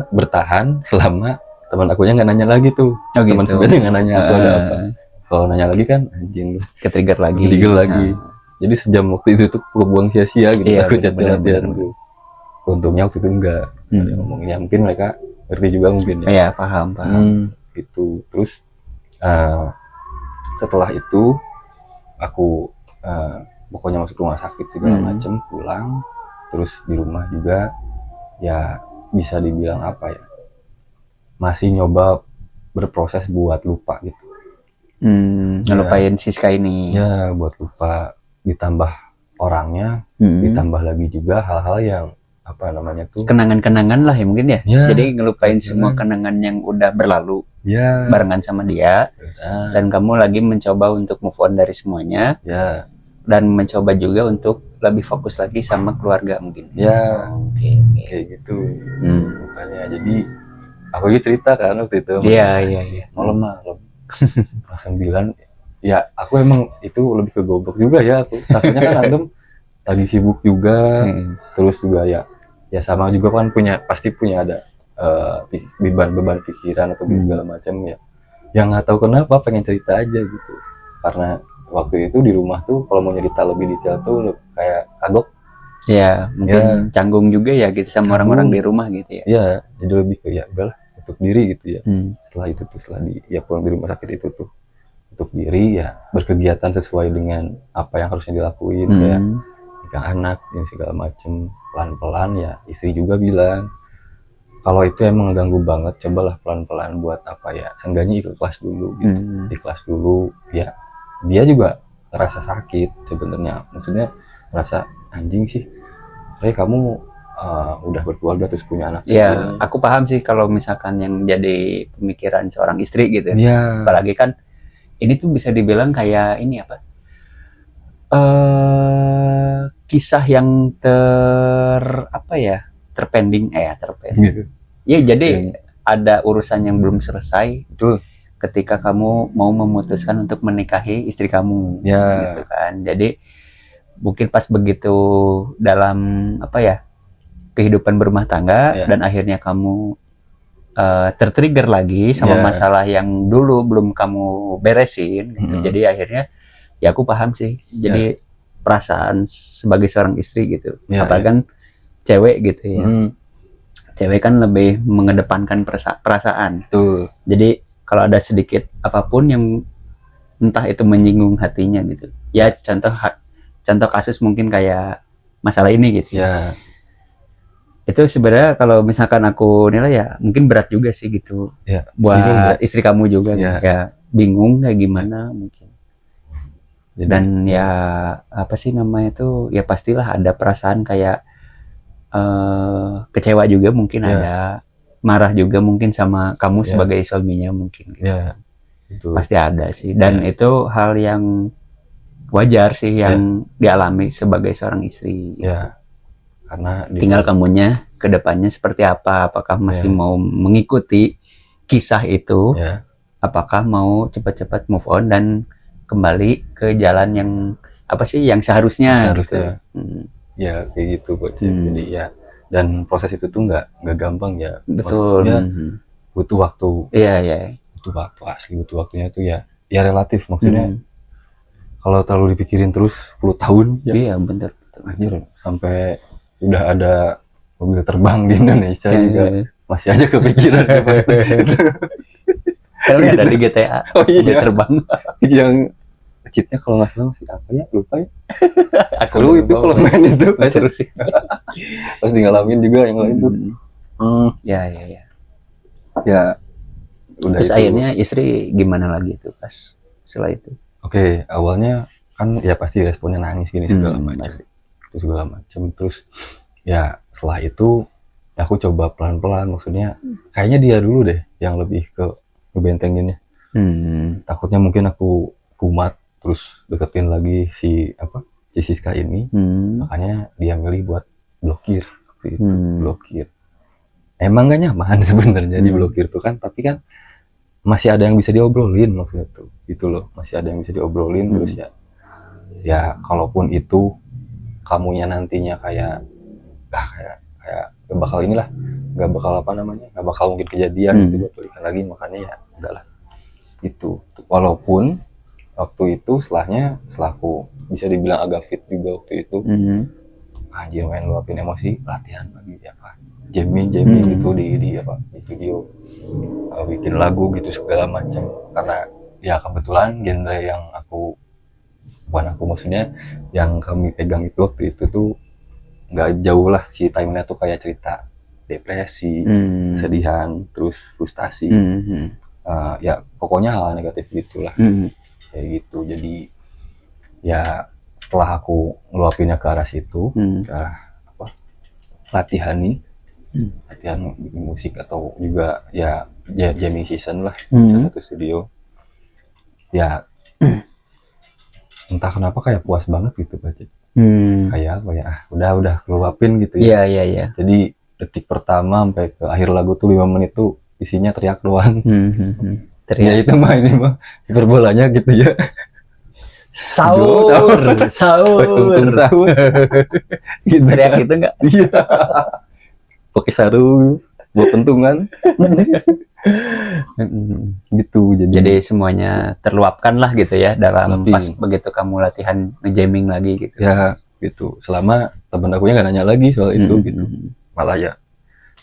bertahan selama teman akunya nggak nanya lagi tuh, teman sebenarnya nggak nanya aku ada apa. Kalau nanya lagi kan anjing ketrigger lagi. Jadi sejam waktu itu tuh buang sia-sia gitu, aku latihan tuh. Untungnya waktu itu enggak ngomongnya, mungkin mereka ngerti juga mungkin ya. Iya paham. Gitu. Terus setelah itu aku pokoknya masuk rumah sakit segala macem, pulang, terus di rumah juga ya bisa dibilang apa ya, masih nyoba berproses buat lupa gitu, ngelupain Siska ini ya, buat lupa, ditambah orangnya, ditambah lagi juga hal-hal yang apa namanya tuh, kenangan-kenangan lah ya mungkin ya. Jadi ngelupain semua kenangan yang udah berlalu barengan sama dia, dan kamu lagi mencoba untuk move on dari semuanya, dan mencoba juga untuk lebih fokus lagi sama keluarga mungkin. Kayak gitu. Makanya jadi aku juga cerita kan waktu itu. Malam langsung bilang ya, aku emang itu lebih ke goblok juga ya, aku takutnya kan antum lagi sibuk juga, terus juga ya sama juga kan pasti punya ada beban pikiran atau segala macam ya, yang nggak tahu kenapa pengen cerita aja gitu. Karena waktu itu di rumah tuh kalau mau cerita lebih detail tuh kayak kagok ya, mungkin canggung juga ya gitu sama orang-orang di rumah gitu ya. Jadi lebih ke ya udahlah, untuk diri gitu ya. Setelah itu tuh, setelah pulang di rumah sakit itu tuh, untuk diri ya berkegiatan sesuai dengan apa yang harusnya dilakuin, kayak nikah anak dan segala macem, pelan-pelan ya. Istri juga bilang kalau itu emang ngeganggu banget, cobalah pelan-pelan buat apa ya, seenggaknya ikhlas dulu gitu. Ikhlas dulu ya, dia juga ngerasa sakit sebenarnya, maksudnya ngerasa anjing sih, kamu udah berkeluarga terus punya anak. Ya aku paham sih kalau misalkan yang jadi pemikiran seorang istri gitu ya. Apalagi kan ini tuh bisa dibilang kayak ini apa, kisah yang terpending ya, jadi ada urusan yang belum selesai. Betul. Ketika kamu mau memutuskan untuk menikahi istri kamu gitu kan. Jadi mungkin pas begitu dalam kehidupan berumah tangga, dan akhirnya kamu tertrigger lagi sama masalah yang dulu belum kamu beresin gitu. Jadi akhirnya ya aku paham sih, jadi perasaan sebagai seorang istri gitu, apalagi kan cewek gitu ya. Cewek kan lebih mengedepankan perasaan. Jadi kalau ada sedikit apapun yang entah itu menyinggung hatinya gitu ya, contoh kasus mungkin kayak masalah ini gitu ya, itu sebenarnya kalau misalkan aku nilai ya mungkin berat juga sih gitu buat istri kamu juga ya, bingung kayak gimana mungkin. Dan ya apa sih namanya tuh, ya pastilah ada perasaan kayak kecewa juga mungkin, ada marah juga mungkin sama kamu sebagai suaminya mungkin gitu. Pasti ada sih, dan itu hal yang wajar sih yang dialami sebagai seorang istri karena tinggal kamunya ke depannya seperti apa, apakah masih mau mengikuti kisah itu, apakah mau cepat-cepat move on dan kembali ke jalan yang apa sih yang seharusnya gitu. Ya kayak gitu kok. Jadi ya, dan proses itu tuh nggak gampang ya. Betul. Butuh waktu. Iya. Butuh waktu, asli butuh waktunya tuh ya relatif, maksudnya kalau terlalu dipikirin terus 10 tahun ya. Iya bener. Anjir, sampai udah ada mobil terbang di Indonesia juga masih aja kepikiran ya pasti. Karena ada di GTA. Oh iya. Mobil terbang. Yang cheatnya kalau nggak salah masih apa ya, lupa ya. Seru itu kalau main itu. Seru sih. Pasti ngalamin juga yang lain tuh. Ya. Ya udah. Terus itu. akhirnya istri gimana lagi tuh pas setelah itu? Oke, awalnya kan ya pasti responnya nangis gini segala macam. Pasti. Terus segala macam. Terus ya setelah itu ya aku coba pelan-pelan, maksudnya kayaknya dia dulu deh yang lebih ke ngebentenginnya. Takutnya mungkin aku kumat terus deketin lagi si Siska ini. Makanya dia milih buat blokir gitu. Blokir. Emang gak nyaman sebenarnya di blokir tuh kan, tapi kan masih ada yang bisa diobrolin maksudnya tuh gitu loh, masih ada yang bisa diobrolin. Terus ya kalaupun itu kamunya nantinya kayak gak bakal inilah, gak bakal gak bakal mungkin kejadian gitu buat balikan lagi, makanya ya udahlah itu. Walaupun waktu itu setelah aku bisa dibilang agak fit juga waktu itu, anjir main luapin emosi, latihan lagi jamming gitu di studio, bikin lagu gitu segala macam. Karena ya kebetulan genre yang maksudnya yang kami pegang itu waktu itu tuh nggak jauh lah, si timeline tuh kayak cerita depresi, kesedihan, terus frustasi, ya pokoknya hal negatif gitulah. Kayak gitu. Jadi ya setelah aku ngeluapinnya ke arah situ, ke arah latihan bikin musik atau juga ya jamming season lah, satu studio. Ya entah kenapa kayak puas banget gitu baca. Kayak apa ya, udah keluapin gitu ya. Iya. Jadi detik pertama sampai ke akhir lagu tuh 5 menit tuh isinya teriak doang. Ya itu ini mah hiperbolanya gitu ya. Sahur. Gitu. Teriak gitu enggak? Iya. Pakai sarung buat pentungan. Gitu. Jadi semuanya terluapkan lah gitu ya dalam Tapi, pas begitu kamu latihan nge-jamming lagi gitu. Ya gitu. Selama temen akunya nggak nanya lagi soal itu gitu. Malah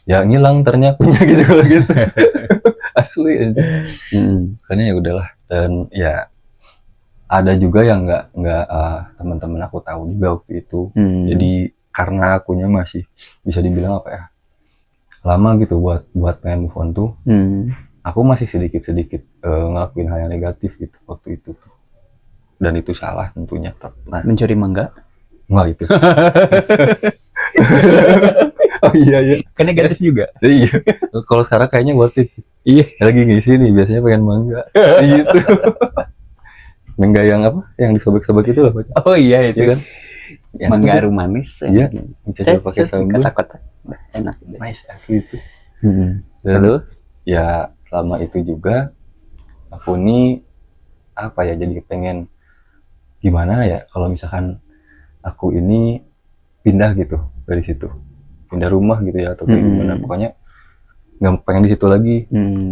ya ngilang ternyata punya gitu kalau gitu. Asli. Karena ya udahlah. Dan ya ada juga yang nggak teman-teman aku tahu juga waktu itu. Jadi karena akunya masih bisa dibilang lama gitu buat pengen move on tuh. Aku masih sedikit ngelakuin hal yang negatif gitu waktu itu tuh. Dan itu salah tentunya. Nah, mencuri mangga? Enggak itu. Oh iya. Kan negatif juga. Iya. Kalau sekarang kayaknya worth it. Iya. Lagi ngisi nih biasanya pengen mangga. Gitu. Mangga yang yang disobek-sobek itu loh. Oh iya itu kan. Mangga harum manis. Iya. Dicampur pakai sabun. Kotak-kotak. Enak. Nice asli itu. Lalu ya selama itu juga aku nih jadi pengen gimana ya kalau misalkan aku ini pindah gitu dari situ, pindah rumah gitu ya atau kayak gimana, pokoknya nggak pengen di situ lagi.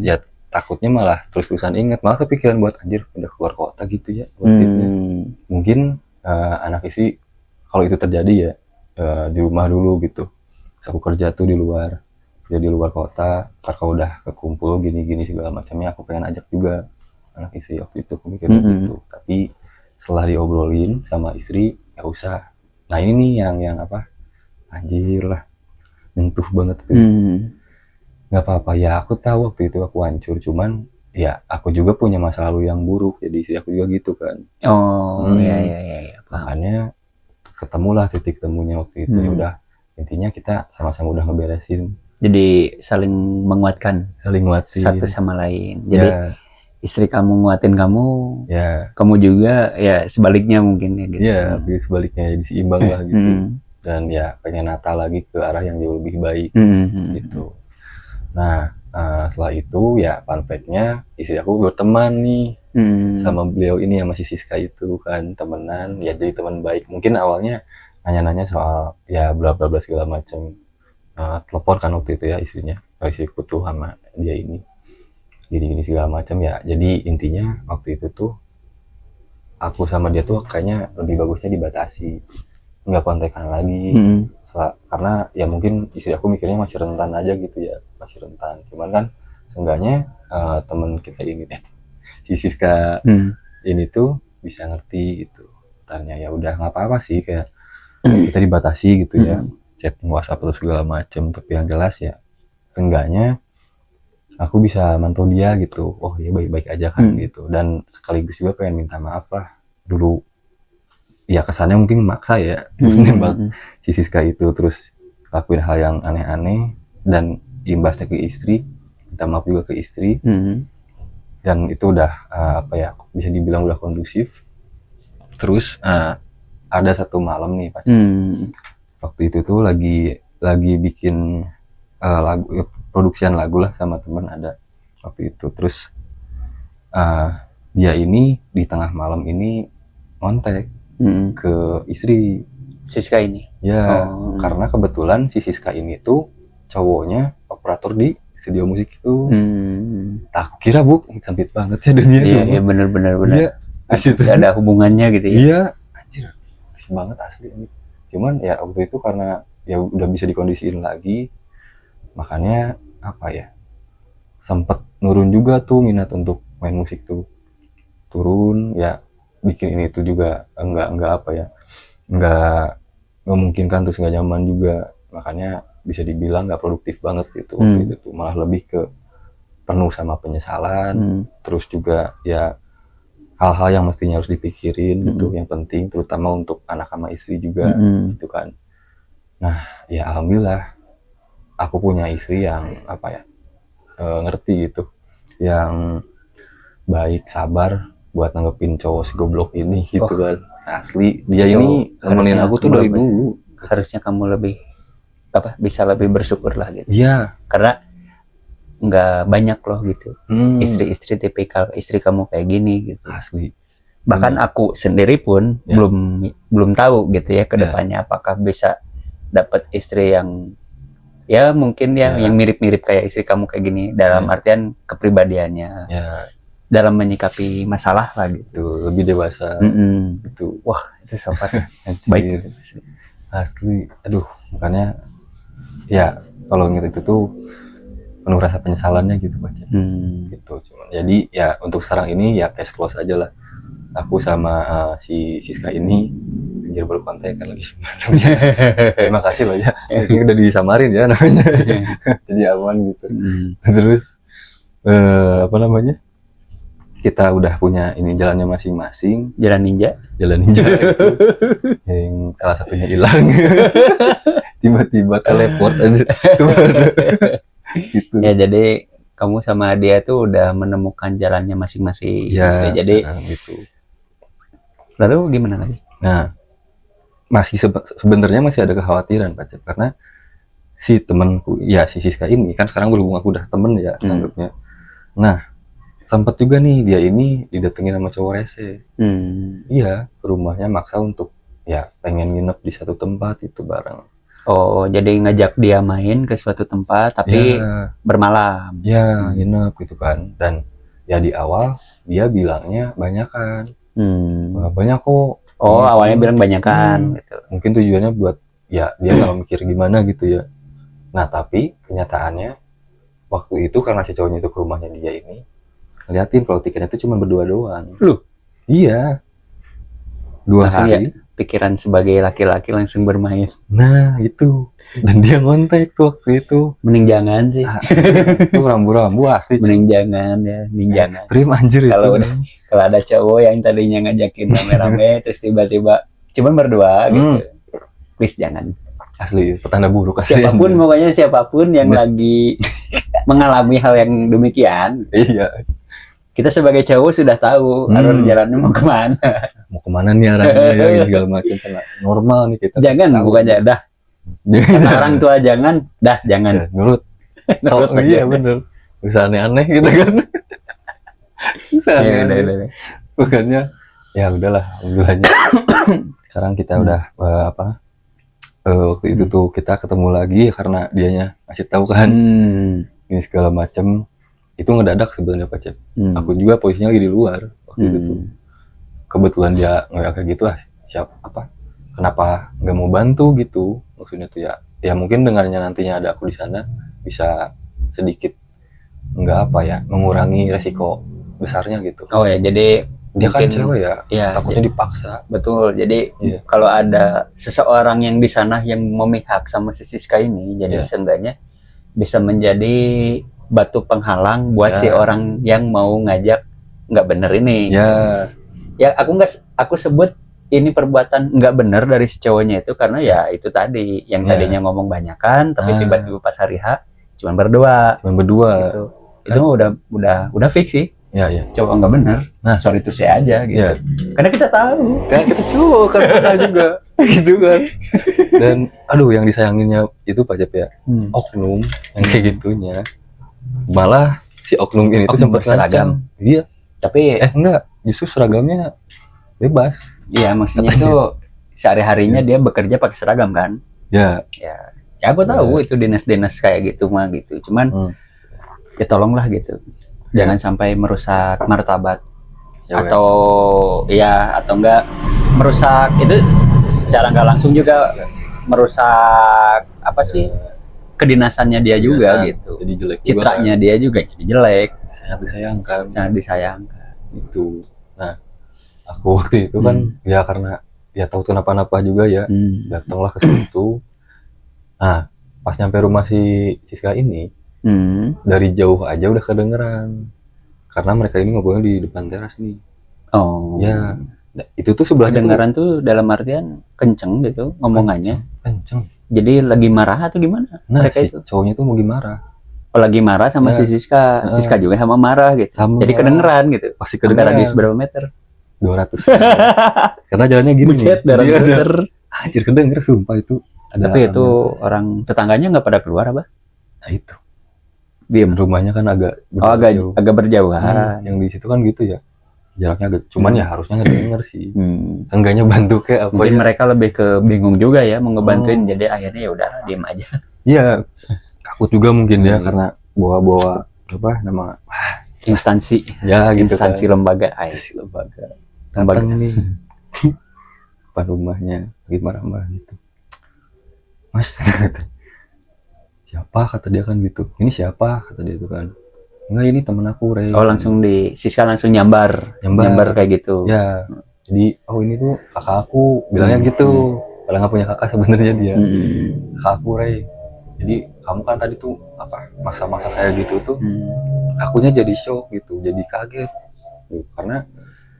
Ya takutnya malah terus-terusan ingat, malah kepikiran buat anjir pindah keluar kota gitu ya. Mungkin anak istri kalau itu terjadi ya di rumah dulu gitu. Terus aku kerja tuh di luar kota, ntar kalau udah kekumpul gini-gini segala macamnya aku pengen ajak juga anak istri. Waktu itu aku mikirnya gitu, tapi setelah diobrolin sama istri ya usah. Nah ini nih yang anjir lah, nyentuh banget tuh. Nggak apa-apa ya, aku tahu waktu itu aku hancur, cuman ya aku juga punya masa lalu yang buruk, jadi istri aku juga gitu kan. Iya. Makanya ketemulah titik temunya waktu itu. Ya udah, intinya kita sama-sama udah ngeberesin. Jadi saling menguatkan satu sama lain. Jadi istri kamu nguatin kamu, kamu juga ya sebaliknya mungkin ya gitu. Iya, sebaliknya jadi seimbang lah gitu. Dan ya pengen nata lagi ke arah yang jauh lebih baik gitu. Nah setelah itu ya fun fact-nya istri aku berteman nih sama beliau ini yang masih Siska itu kan, temenan ya, jadi teman baik. Mungkin awalnya nanya-nanya soal ya bla bla bla segala macam. Telepon kan waktu itu ya istrinya, istriku tuh sama dia ini gini-gini segala macam ya. Jadi intinya waktu itu tuh aku sama dia tuh kayaknya lebih bagusnya dibatasi, nggak kontekan lagi. Karena ya mungkin istri aku mikirnya masih rentan aja gitu ya, masih rentan. Cuman kan seenggaknya temen kita ini si Siska ini tuh bisa ngerti gitu. Tanya ya udah nggak apa-apa sih, kayak kita dibatasi gitu ya, chatting WhatsApp terus segala macem. Tapi yang jelas ya seenggaknya aku bisa mantau dia gitu. Oh ya baik-baik aja kan gitu. Dan sekaligus juga pengen minta maaf lah dulu. Ya kesannya mungkin maksa ya nembak si Siska itu, terus lakuin hal yang aneh-aneh dan imbasnya ke istri, minta maaf juga ke istri. Dan itu udah apa ya, bisa dibilang udah kondusif. Terus ada satu malam nih Pak, waktu itu tuh lagi bikin lagu, produksian lagu lah sama teman ada waktu itu. Terus dia ini di tengah malam ini ngontek ke istri Siska ini ya. Karena kebetulan si Siska ini tuh cowoknya operator di studio musik itu. Tak kira bu sempit banget ya dunia. Iya bener iya, gak ada hubungannya gitu ya. Iya anjir sih banget asli ini. Cuman ya waktu itu karena ya udah bisa dikondisiin lagi, makanya apa ya, sempet nurun juga tuh minat untuk main musik tuh, turun ya. Bikin ini tuh juga enggak apa ya, enggak memungkinkan, terus enggak nyaman juga. Makanya bisa dibilang enggak produktif banget gitu. Itu tuh malah lebih ke penuh sama penyesalan. Terus juga ya hal-hal yang mestinya harus dipikirin gitu, yang penting terutama untuk anak sama istri juga gitu kan. Nah ya alhamdulillah aku punya istri yang apa ya, ngerti gitu, yang baik, sabar buat nanggepin cowok si goblok ini gitu kan. Asli dia ini nemenin aku tuh dari dulu. Harusnya kamu lebih apa, bisa lebih bersyukur lah gitu. Iya. Karena nggak banyak loh gitu istri-istri tipikal istri kamu kayak gini gitu. Asli. Bahkan aku sendiri pun belum tahu gitu ya kedepannya apakah bisa dapat istri yang ya mungkin yang mirip-mirip kayak istri kamu kayak gini dalam artian kepribadiannya. Dalam menyikapi masalah lah gitu, lebih dewasa. Itu wah itu sobat baik asli. Aduh makanya ya kalau inget itu tuh penuh rasa penyesalannya gitu Pak. Gitu. Cuman jadi ya untuk sekarang ini ya case close aja lah. Aku sama si Siska ini anjir baru kontak kan lagi sebenarnya. Terima kasih loh ya. Ini udah disamarin ya namanya. Jadi aman gitu. Terus apa namanya? Kita udah punya ini jalannya masing-masing. Jalan ninja gitu. Yang salah satunya hilang. Tiba-tiba teleport aja. Gitu. Ya jadi kamu sama dia tuh udah menemukan jalannya masing-masing. Ya, gitu. Jadi gitu. Lalu gimana lagi? Nah, masih sebenarnya masih ada kekhawatiran Pak Cep, karena si temanku ya si Siska ini kan sekarang berhubung aku udah temen ya anggapnya. Nah sempet juga nih dia ini didatengin sama cowok rese. Iya, ke rumahnya maksa untuk ya pengen nginep di satu tempat itu bareng. Oh, jadi ngajak dia main ke suatu tempat tapi bermalam. Ya, nginep gitu kan. Dan ya di awal dia bilangnya banyakan. Banyak kok. Oh, awalnya bilang banyakan gitu. Mungkin tujuannya buat ya dia nggak mikir gimana gitu ya. Nah, tapi kenyataannya waktu itu karena si cowoknya itu ke rumahnya dia ini ngeliatin kalau tiketnya itu cuma berdua doang. Loh? Iya. 2 hari. Ya, pikiran sebagai laki-laki langsung bermain. Nah, itu. Dan dia ngontek tuh waktu itu. Mending jangan sih. Itu rambu-rambu asli. Mending jangan ya, mending jangan. Ekstrim anjir kalau itu. Kalau ada cowok yang tadinya ngajakin rame-rame terus tiba-tiba cuman berdua gitu. Please jangan. Asli, petanda buruk asli. Siapapun yang lagi mengalami hal yang demikian. Iya. Kita sebagai cowok sudah tahu alur jalannya mau kemana. Mau kemana nih arahnya ya segala macam, karena normal nih kita. Jangan bukannya dah. Karena orang tua jangan, jangan. Ya, nurut. Iya bener. Bisa aneh-aneh gitu kan. Bisa aneh-aneh. Bukannya ya udahlah, alhamdulillahnya. Sekarang kita udah waktu itu tuh kita ketemu lagi karena dianya ngasih tahu kan ini segala macam. Itu ngedadak sebenarnya Pak Cep. Aku juga posisinya lagi di luar waktu itu tuh. kebetulan dia nggak kayak gitu kenapa nggak mau bantu gitu, maksudnya tuh ya mungkin dengannya nantinya ada aku di sana bisa sedikit nggak mengurangi resiko besarnya gitu. Oh ya, jadi dia mungkin, kan cewek ya takutnya dipaksa. Betul, jadi kalau ada seseorang yang di sana yang memihak sama si Siska ini, jadi seenggaknya bisa menjadi batu penghalang buat si orang yang mau ngajak nggak bener ini. Ya aku sebut ini perbuatan nggak bener dari si cowoknya itu karena ya itu tadi yang tadinya ngomong banyakan tapi tiba-tiba pas hari H cuman berdua gitu. Itu udah fix sih. Cowok nggak bener. Nah, sorry itu saya aja gitu. Karena kita tahu, kan kita cowok kan pernah juga gitu kan. Dan yang disayanginnya itu Pak Jep ya, oknum yang kayak gitunya. Malah si oknum ini tuh sempat seragam. Iya. Tapi enggak, justru seragamnya bebas. Iya, maksudnya itu sehari-harinya dia bekerja pakai seragam kan? Ya aku tahu itu dinas-dinas kayak gitu mah gitu. Cuman ya tolonglah gitu. Jangan sampai merusak martabat atau enggak merusak itu secara nggak langsung juga merusak kedinasannya dia juga gitu. Jadi jelek citranya dia juga jadi jelek. Sangat disayangkan. Itu. Nah, aku waktu itu kan karena tahu kenapa-napa juga datanglah ke situ. Nah, pas nyampe rumah si Siska ini dari jauh aja udah kedengeran karena mereka ini ngobrolnya di depan teras nih. Itu tuh sebelahnya kedengeran tuh dalam artian kenceng gitu ngomongannya. Kenceng. Jadi lagi marah atau gimana? Nah, mereka si cowoknya tuh lagi marah. Lagi marah sama si Siska. Siska juga sama marah gitu. Jadi kedengeran gitu. Pasti kedengeran. Radius berapa meter? 200 karena jalannya gini. Buset, 200 meter. Anjir, kedenger sumpah itu. Tapi itu orang tetangganya nggak pada keluar apa? Nah itu. Diem. Rumahnya kan agak berjauhan. Yang di situ kan gitu ya. Jaraknya agak, cuman ya harusnya ngedenger sih. Seenggaknya bantu kayak apa. Mungkin mereka lebih ke bingung juga ya mau ngebantuin, jadi akhirnya ya udah diem aja. Iya. Takut juga mungkin ya karena bawa nama instansi. Ya gitu instansi kan. lembaga. Lembaga nih. Depan rumahnya lagi marah-marah gitu. Mas, siapa kata dia kan gitu. Ini siapa kata dia itu kan. Enggak, ini temen aku, Rey. Oh, langsung Siska langsung nyambar kayak gitu. Ya. Jadi ini tuh kakak aku, bilangnya gitu. Padahal nggak punya kakak sebenarnya dia. Kakak aku, Rey. Jadi kamu kan tadi tuh masa-masa kayak gitu tuh, akunya jadi shock gitu, jadi kaget. Karena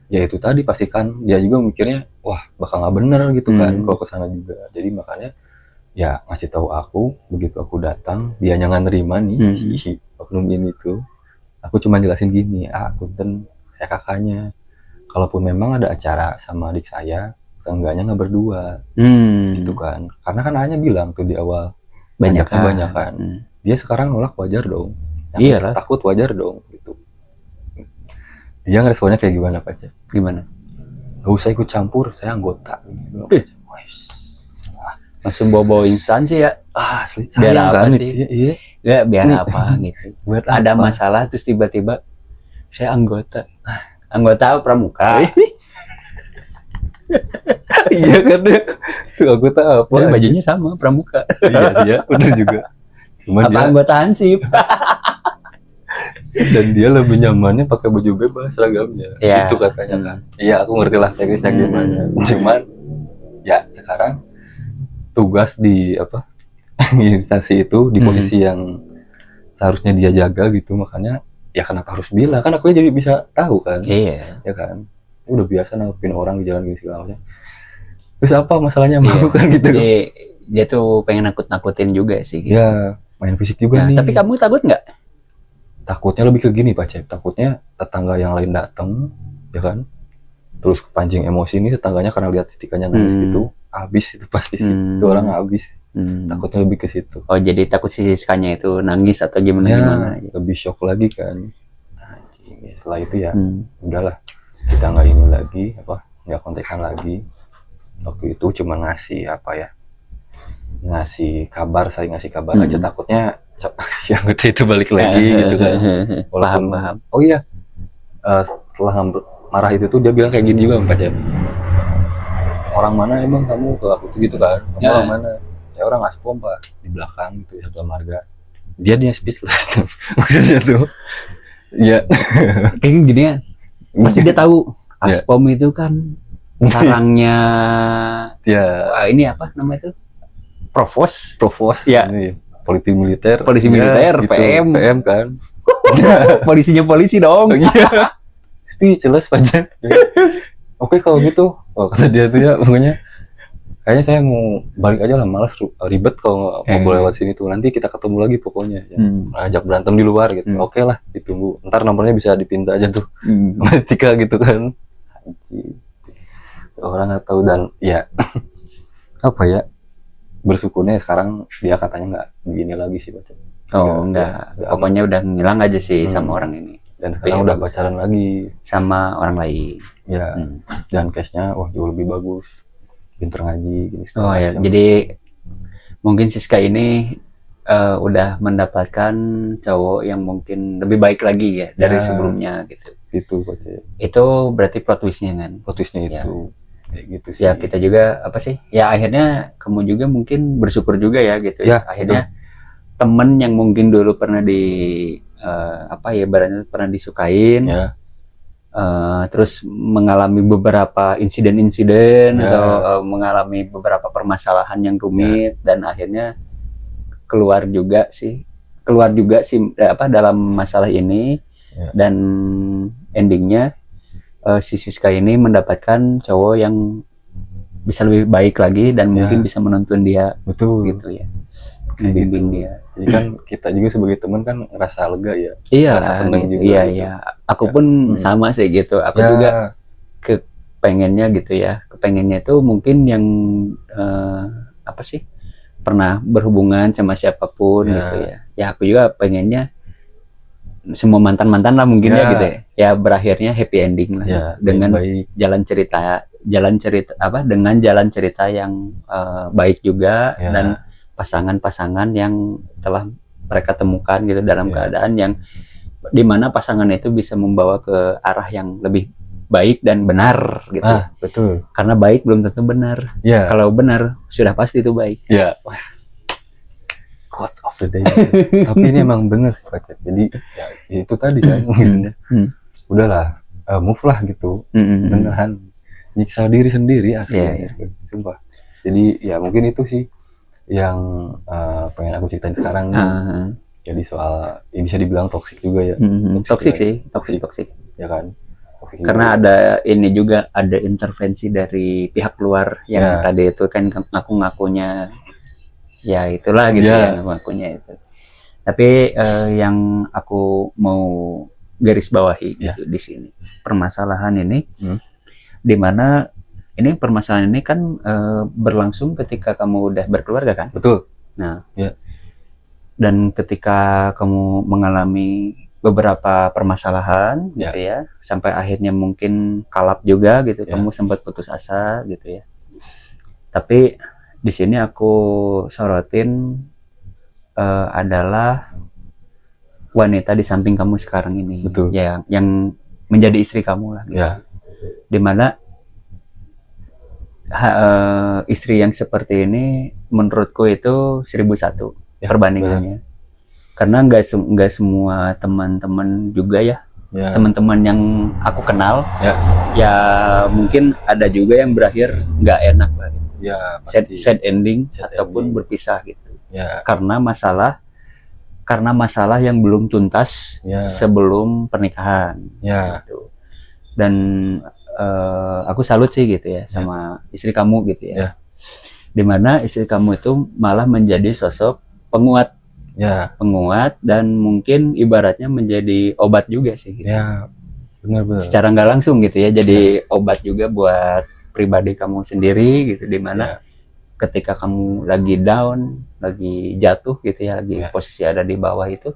ya itu tadi pastikan dia juga mikirnya, wah bakal nggak bener gitu kan kalau kesana juga. Jadi makanya ya ngasih tahu aku begitu aku datang, dia nggak nerima nih si oknum ini tuh. Aku cuma jelasin gini, punten, saya kakaknya. Kalaupun memang ada acara sama adik saya, seenggaknya nggak berdua, gitu kan. Karena kan hanya bilang tuh di awal, banyak kan. Dia sekarang nolak wajar dong. Iya lah. Takut wajar dong, gitu. Dia ngeresponnya kayak gimana Pak Cep? Gimana? Gak usah ikut campur, saya anggota. Langsung bawa instansi ya. Asli. Biar apa kan, sih? Iya. Ya biar apa gitu. Ada masalah terus tiba-tiba saya anggota. Anggota pramuka. Iya kan dia. Anggota apa? Dan bajunya sama pramuka. Iya sih ya, benar juga. Cuman dia anggota Hansip. Dan dia lebih nyamannya pakai baju bebas seragamnya. Ya. Itu katanya kan. Iya, aku ngerti lah teknisnya gimana. Cuman ya sekarang tugas di instansi itu di posisi yang seharusnya dia jaga gitu, makanya ya kenapa harus bilang, kan aku jadi bisa tahu kan. Iya. Ya kan, udah biasa nanggepin orang di jalan gini segala macam. Terus apa masalahnya mau kan gitu. Jadi dia tuh pengen nakut-nakutin juga sih gitu. Ya main fisik juga nih. Tapi kamu takut nggak? Takutnya lebih ke gini Pak Cep, takutnya tetangga yang lain datang ya kan, terus kepancing emosi nih tetangganya karena lihat Siskanya nangis gitu, habis itu pasti sih itu orang habis. Takutnya lebih ke situ. Oh, jadi takut si Siskanya itu nangis atau gimana gitu. Lebih shock lagi kan. Nah, setelah itu ya udahlah, kita nggak ini lagi nggak kontekan lagi. Waktu itu cuma ngasih kabar aja, takutnya si anggota itu balik lagi gitu kan. Paham. Oh iya, setelah marah itu tuh dia bilang kayak gini juga Pak Cep. Orang mana emang kamu ke aku tuh gitu kan? Kamu orang mana? Ya orang Aspom Pak, di belakang gitu ya, Satu Marga. Dia speechless tuh. Maksudnya tuh. Iya. Kayak gini ya. Pasti dia tahu Aspom itu kan sarangnya ini apa namanya itu? Provos ya. Ini polisi militer, gitu. PM kan. Polisinya polisi dong. Iya. Speechless aja. Oke kalau gitu, kata dia tuh ya, pokoknya kayaknya saya mau balik aja lah, malas ribet kalau mau lewat sini tuh, nanti kita ketemu lagi pokoknya ya. Ajak berantem di luar gitu. Oke lah, ditunggu, ntar nomornya bisa dipinta aja tuh sama Tika gitu kan. Anjir, orang nggak tahu. Dan ya apa ya, bersyukurnya sekarang dia katanya nggak begini lagi sih Pak. Enggak. Pokoknya udah ngilang aja sih sama orang ini. Dan sekarang udah pacaran lagi sama orang lain. Ya. Dan case-nya jauh lebih bagus. Pinter ngaji gini. Ya. Jadi mungkin Siska ini udah mendapatkan cowok yang mungkin lebih baik lagi ya dari sebelumnya gitu. Itu Pak. Itu berarti plot twist-nya kan. Plot twist-nya itu. Kayak gitu sih. Ya kita juga apa sih? Ya akhirnya kamu juga mungkin bersyukur juga ya gitu ya. Akhirnya temen yang mungkin dulu pernah ibaratnya pernah disukain, terus mengalami beberapa insiden-insiden atau mengalami beberapa permasalahan yang rumit dan akhirnya keluar juga sih dalam masalah ini dan endingnya si Siska ini mendapatkan cowok yang bisa lebih baik lagi dan mungkin bisa menuntun dia gitu ya. Bimbing dia. Jadi kan kita juga sebagai teman kan ngerasa lega ya. Iya, ngerasa seneng juga. Iya, gitu. iya. Aku pun sama sih gitu. Aku juga kepengennya gitu ya. Kepengennya itu mungkin yang pernah berhubungan sama siapapun gitu ya. Ya aku juga pengennya semua mantan-mantan lah mungkin ya gitu ya. Ya berakhirnya happy ending lah dengan jalan cerita dengan jalan cerita yang baik juga dan pasangan-pasangan yang telah mereka temukan gitu dalam keadaan yang dimana pasangan itu bisa membawa ke arah yang lebih baik dan benar gitu. Betul. Karena baik belum tentu benar. Kalau benar sudah pasti itu baik. Quotes of the day. Tapi ini emang benar sih Pak. Jadi ya itu tadi kan maksudnya. Udahlah, move lah gitu. Beneran nyiksa diri sendiri aslinya. Sumpah. Jadi ya mungkin itu sih yang pengen aku ceritain sekarang nih. Jadi soal bisa dibilang toksik juga ya. Toksik ya kan. Karena ada ini juga, ada intervensi dari pihak luar yang tadi itu kan ngaku-ngakunya ya itulah gitu ya, ngakunya itu. Tapi yang aku mau garis bawahi gitu di sini, permasalahan ini di mana ini permasalahan ini kan berlangsung ketika kamu udah berkeluarga kan? Betul. Nah, dan ketika kamu mengalami beberapa permasalahan gitu ya, sampai akhirnya mungkin kalap juga gitu, kamu sempat putus asa gitu ya. Tapi di sini aku sorotin adalah wanita di samping kamu sekarang ini. Betul. Yang menjadi istri kamu lah gitu. Dimana istri yang seperti ini menurutku itu 1001 perbandingannya. Karena nggak semua teman-teman juga teman-teman yang aku kenal ya mungkin ada juga yang berakhir nggak enak lah gitu. Sad ending ataupun berpisah gitu. Karena masalah yang belum tuntas sebelum pernikahan gitu. Dan aku salut sih gitu ya sama istri kamu gitu ya. Dimana istri kamu itu malah menjadi sosok penguat dan mungkin ibaratnya menjadi obat juga sih gitu. Benar-benar. Secara nggak langsung gitu ya, jadi obat juga buat pribadi kamu sendiri gitu, dimana ketika kamu lagi down, lagi jatuh gitu ya, lagi posisi ada di bawah itu,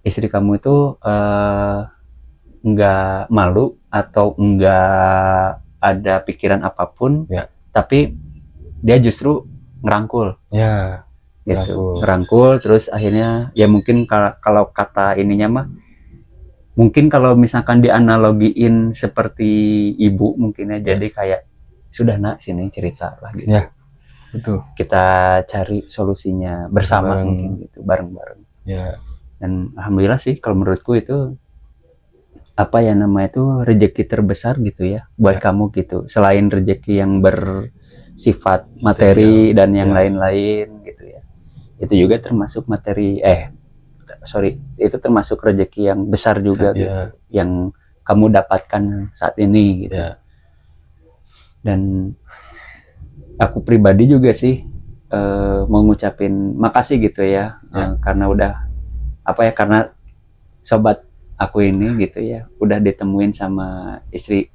istri kamu itu nggak malu atau nggak ada pikiran apapun, tapi dia justru ngerangkul, gitu, ngerangkul, terus akhirnya ya mungkin kalau kata ininya mah mungkin kalau misalkan dianalogiin seperti ibu mungkin ya, jadi kayak sudah nak sini cerita lah gitu. Ya, betul. Kita cari solusinya bersama bareng, mungkin gitu, bareng-bareng. Ya. Dan alhamdulillah sih kalau menurutku itu apa ya namanya itu rezeki terbesar gitu ya buat kamu gitu. Selain rezeki yang bersifat materi dan yang lain-lain gitu ya. Itu juga termasuk itu termasuk rezeki yang besar juga gitu, yang kamu dapatkan saat ini gitu. Dan aku pribadi juga sih mau ngucapin makasih gitu ya, karena udah karena sobat aku ini gitu ya udah ditemuin sama istri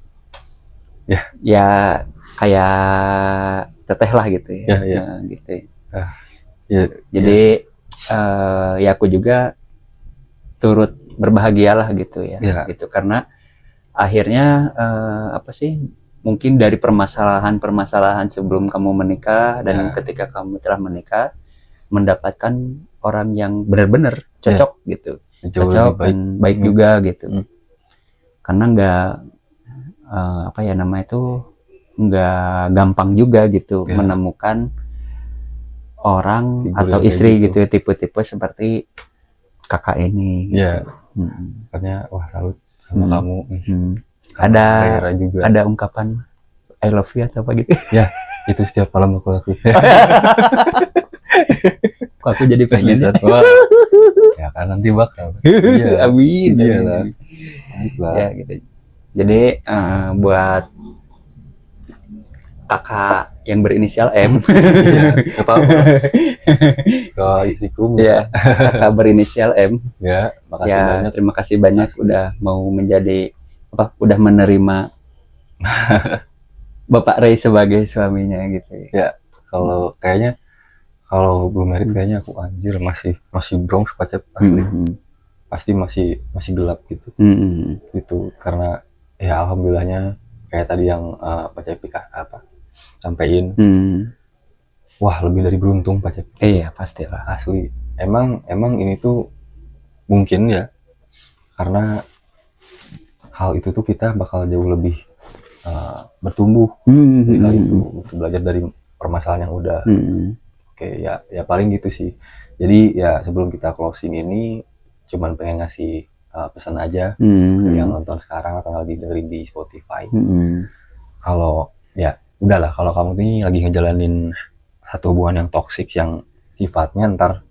ya kayak teteh lah gitu ya, gitu ya. Jadi ya aku juga turut berbahagialah gitu ya, gitu karena akhirnya mungkin dari permasalahan sebelum kamu menikah dan ketika kamu telah menikah mendapatkan orang yang benar-benar cocok gitu, cocok dan baik juga gitu. Karena nggak gampang juga gitu menemukan orang atau istri gitu tipe-tipe seperti kakak ini gitu. Makanya salut sama kamu nih. Ada ungkapan I love you atau apa gitu? Ya, itu setiap malam aku lakuin. Kok aku jadi pengen ya? Ya kan nanti bakal. Amin. Iyalah. Ya gitu. Jadi buat kakak yang berinisial M. Iya, apa-apa. Ke istriku. Ya, kakak berinisial M. Ya, makasih banyak. Terima kasih banyak udah mau menjadi udah menerima Bapak Ray sebagai suaminya gitu. Ya, kalau kayaknya kalau belum married kayaknya aku anjir masih Bronx Pacep asli. Pasti masih gelap gitu. Gitu karena ya alhamdulillahnya kayak tadi yang Pacep sampaiin. Wah, lebih dari beruntung Pacep. Iya, pastilah. Asli. Emang ini tuh mungkin ya karena hal itu tuh kita bakal jauh lebih bertumbuh ketika itu belajar dari permasalahan yang udah. Oke, ya paling gitu sih. Jadi ya sebelum kita closing ini cuman pengen ngasih pesan aja ke yang nonton sekarang atau lagi dengerin di Spotify. Kalau ya udahlah, kalau kamu nih lagi ngejalanin satu hubungan yang toksik yang sifatnya ntar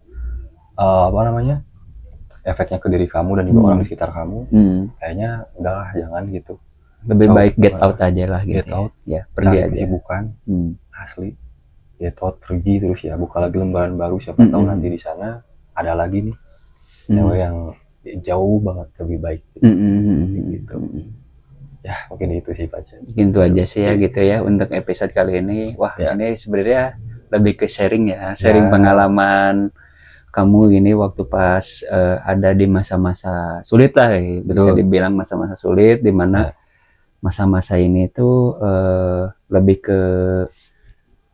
efeknya ke diri kamu dan juga orang di sekitar kamu, kayaknya udahlah jangan gitu. Lebih baik get out aja lah gitu. Get out, ya pergi aja. Bukan asli. Get out, pergi terus ya, buka lagi lembaran baru, siapa tahu nanti di sana ada lagi nih cewek yang jauh banget lebih baik gitu. Ya mungkin itu sih Pak. Gitu aja sih ya gitu ya untuk episode kali ini. Wah ini sebenarnya lebih ke sharing pengalaman kamu ini waktu pas ada di masa-masa sulit lah, bisa dibilang masa-masa sulit di mana masa-masa ini tuh lebih ke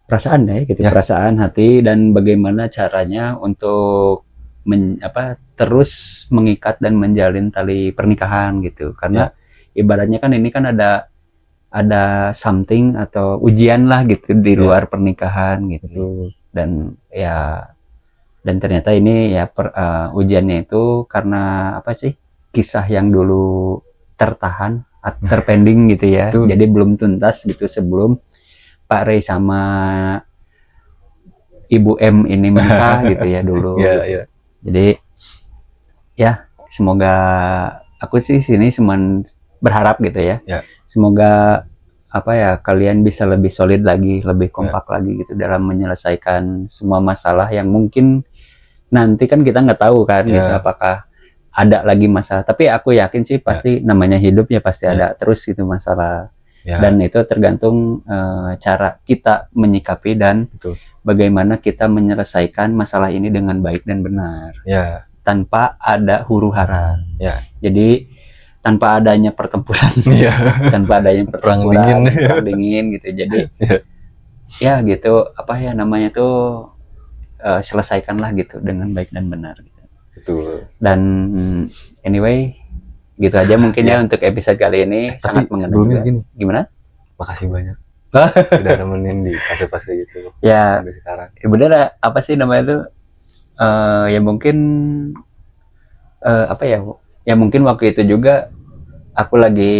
perasaan gitu, perasaan hati dan bagaimana caranya untuk terus mengikat dan menjalin tali pernikahan gitu. Karena ibaratnya kan ini kan ada something atau ujian lah gitu di luar pernikahan gitu. Dan ternyata ini ujiannya itu karena kisah yang dulu terpending gitu ya. Jadi belum tuntas gitu sebelum Pak Ray sama Ibu M ini menikah gitu ya dulu. Jadi ya semoga aku sih sini cuman berharap gitu ya. Semoga kalian bisa lebih solid lagi, lebih kompak lagi gitu dalam menyelesaikan semua masalah yang mungkin nanti kan kita nggak tahu kan gitu apakah ada lagi masalah. Tapi aku yakin sih pasti namanya hidup ya pasti ada terus gitu masalah. Dan itu tergantung cara kita menyikapi dan bagaimana kita menyelesaikan masalah ini dengan baik dan benar. Tanpa ada huru-hara. Jadi tanpa adanya pertempuran. Tanpa adanya perang dingin gitu. Jadi ya gitu namanya tuh selesaikanlah gitu dengan baik dan benar gitu. Betul. Dan anyway gitu aja mungkin ya untuk episode kali ini. Sangat mengena juga. Gini, gimana? Makasih banyak udah nemenin di fase-fase gitu ya sekarang. Ya bener, apa sih namanya itu ya mungkin apa ya mungkin waktu itu juga aku lagi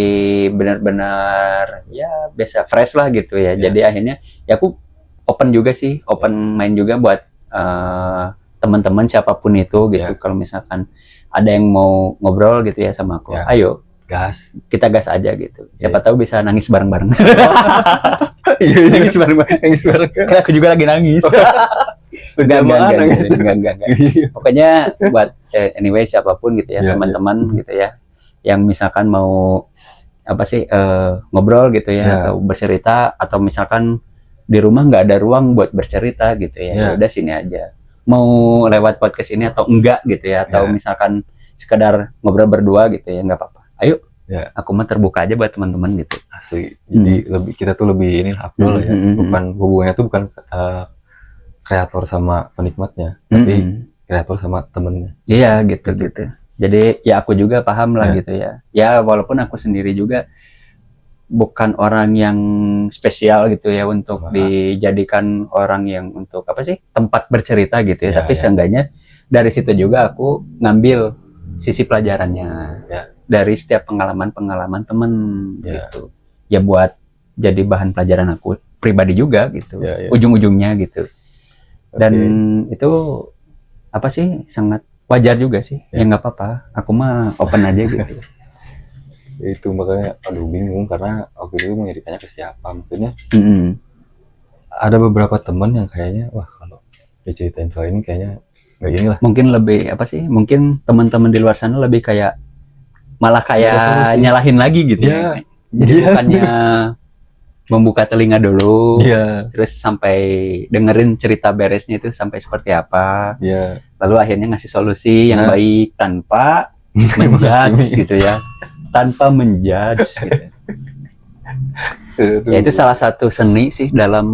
benar-benar ya biasa fresh lah gitu ya. Jadi akhirnya ya aku open juga sih, main juga buat teman-teman siapapun itu gitu. Kalau misalkan ada yang mau ngobrol gitu ya sama aku, ayo kita gas aja gitu. Siapa tahu bisa nangis bareng-bareng. Nangis bareng. Karena aku juga lagi nangis. Enggak. Pokoknya buat anyway siapapun gitu ya, teman-teman gitu ya, yang misalkan mau apa sih ngobrol gitu ya, atau bercerita, atau misalkan di rumah nggak ada ruang buat bercerita gitu ya, udah sini aja. Mau lewat podcast ini atau enggak gitu ya, atau misalkan sekedar ngobrol berdua gitu ya, nggak apa-apa. Ayo, aku mah terbuka aja buat teman-teman gitu. Asli. Jadi kita tuh lebih ini Abdul ya, bukan hubungannya tuh bukan kreator sama penikmatnya, tapi kreator sama temennya. Iya gitu. Jadi ya aku juga paham lah gitu ya. Ya walaupun aku sendiri juga bukan orang yang spesial gitu ya untuk dijadikan orang yang untuk apa sih tempat bercerita gitu ya. Tapi seenggaknya dari situ juga aku ngambil sisi pelajarannya dari setiap pengalaman temen gitu ya, buat jadi bahan pelajaran aku pribadi juga gitu, ujung-ujungnya gitu. Dan itu apa sih sangat wajar juga sih, ya nggak apa-apa, aku mah open aja gitu. Itu makanya aduh bingung karena waktu itu mau ditanya ke siapa, maksudnya ada beberapa teman yang kayaknya wah kalau diceritain soal ini kayaknya nggak gini lah. Mungkin lebih apa sih? Mungkin teman-teman di luar sana lebih kayak malah kayak nyalahin lagi gitu ya. Jadi bukannya membuka telinga dulu, terus sampai dengerin cerita beresnya itu sampai seperti apa. Lalu akhirnya ngasih solusi yang baik tanpa menjudge gitu ya, tanpa menjudge. Gitu. Ya itu salah satu seni sih dalam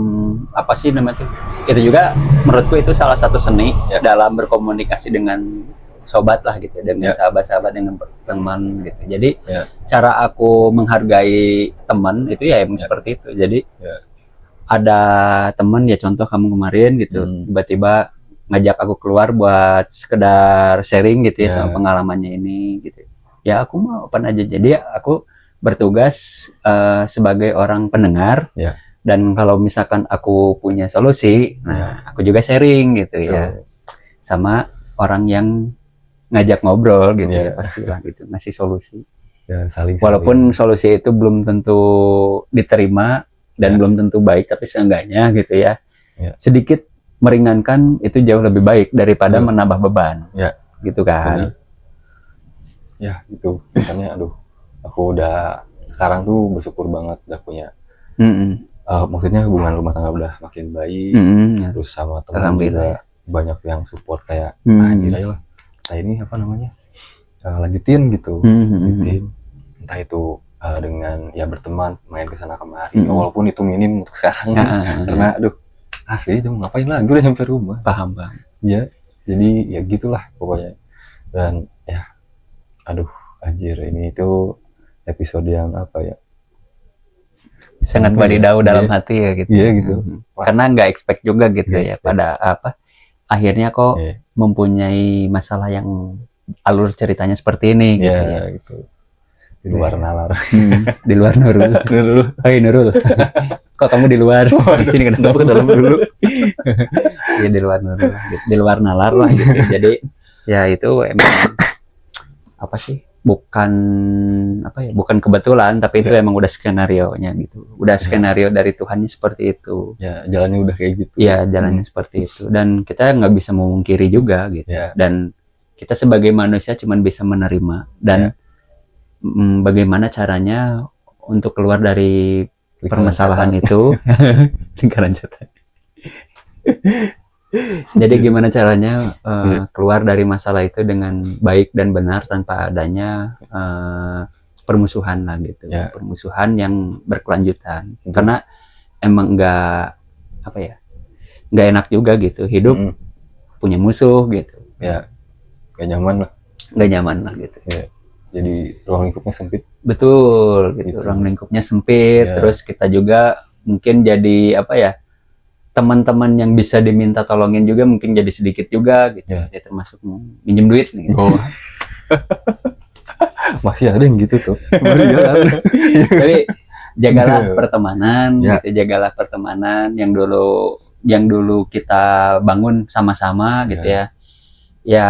apa sih namanya itu juga menurutku itu salah satu seni dalam berkomunikasi dengan sobat lah gitu, dengan sahabat-sahabat, dengan teman gitu. Jadi cara aku menghargai teman itu ya emang seperti itu. Jadi ada teman ya, contoh kamu kemarin gitu, tiba-tiba ngajak aku keluar buat sekedar sharing gitu ya sama pengalamannya ini gitu. Ya aku mau open aja. Jadi aku bertugas sebagai orang pendengar, dan kalau misalkan aku punya solusi, nah aku juga sharing gitu ya sama orang yang ngajak ngobrol gitu ya, pastilah gitu ngasih solusi. Saling. Walaupun solusi itu belum tentu diterima dan belum tentu baik, tapi seenggaknya gitu ya, sedikit meringankan itu jauh lebih baik daripada menambah beban, gitu kan? Ya gitu, makanya aduh. Aku udah sekarang tuh bersyukur banget udah punya maksudnya hubungan rumah tangga udah makin baik, terus sama teman juga banyak yang support kayak anjir ayo lah, ini apa namanya lanjutin gitu, lanjutin entah itu dengan ya berteman, main kesana kemari, walaupun itu minim untuk sekarang karena aduh asli itu ngapain lagi udah sampai rumah, paham bang ya, jadi ya gitulah pokoknya. Dan ya aduh anjir ini itu episode yang apa ya, sangat badidau dalam hati ya gitu. Iya gitu. Karena nggak expect juga gitu ya pada apa akhirnya kok mempunyai masalah yang alur ceritanya seperti ini gitu ya. Gitu. Di luar nalar. Di luar Nurul. Hai Nurul. Kok kamu di luar? Di sini kenapa ke dalam dulu? Ya di luar Nurul. Di luar nalar lah gitu. Jadi ya itu emang apa sih? Bukan kebetulan, tapi itu emang udah skenario-nya gitu. Udah skenario dari Tuhannya seperti itu. Ya, jalannya udah kayak gitu. Iya, jalannya seperti itu. Dan kita nggak bisa memungkiri juga gitu. Dan kita sebagai manusia cuman bisa menerima. Dan bagaimana caranya untuk keluar dari permasalahan itu? Lingkaran setan. Jadi gimana caranya keluar dari masalah itu dengan baik dan benar tanpa adanya permusuhan lah gitu, permusuhan yang berkelanjutan. Karena emang nggak enak juga gitu hidup punya musuh gitu. Ya, nggak nyaman lah. Nggak nyaman lah gitu. jadi ruang lingkupnya sempit. Betul, gitu. Ruang lingkupnya sempit, terus kita juga mungkin jadi apa ya, teman-teman yang bisa diminta tolongin juga mungkin jadi sedikit juga gitu. Ya termasuk minjem duit nih. Gitu. Masih ada yang gitu tuh. Jadi jagalah pertemanan, gitu. Jagalah pertemanan yang dulu kita bangun sama-sama gitu ya. Ya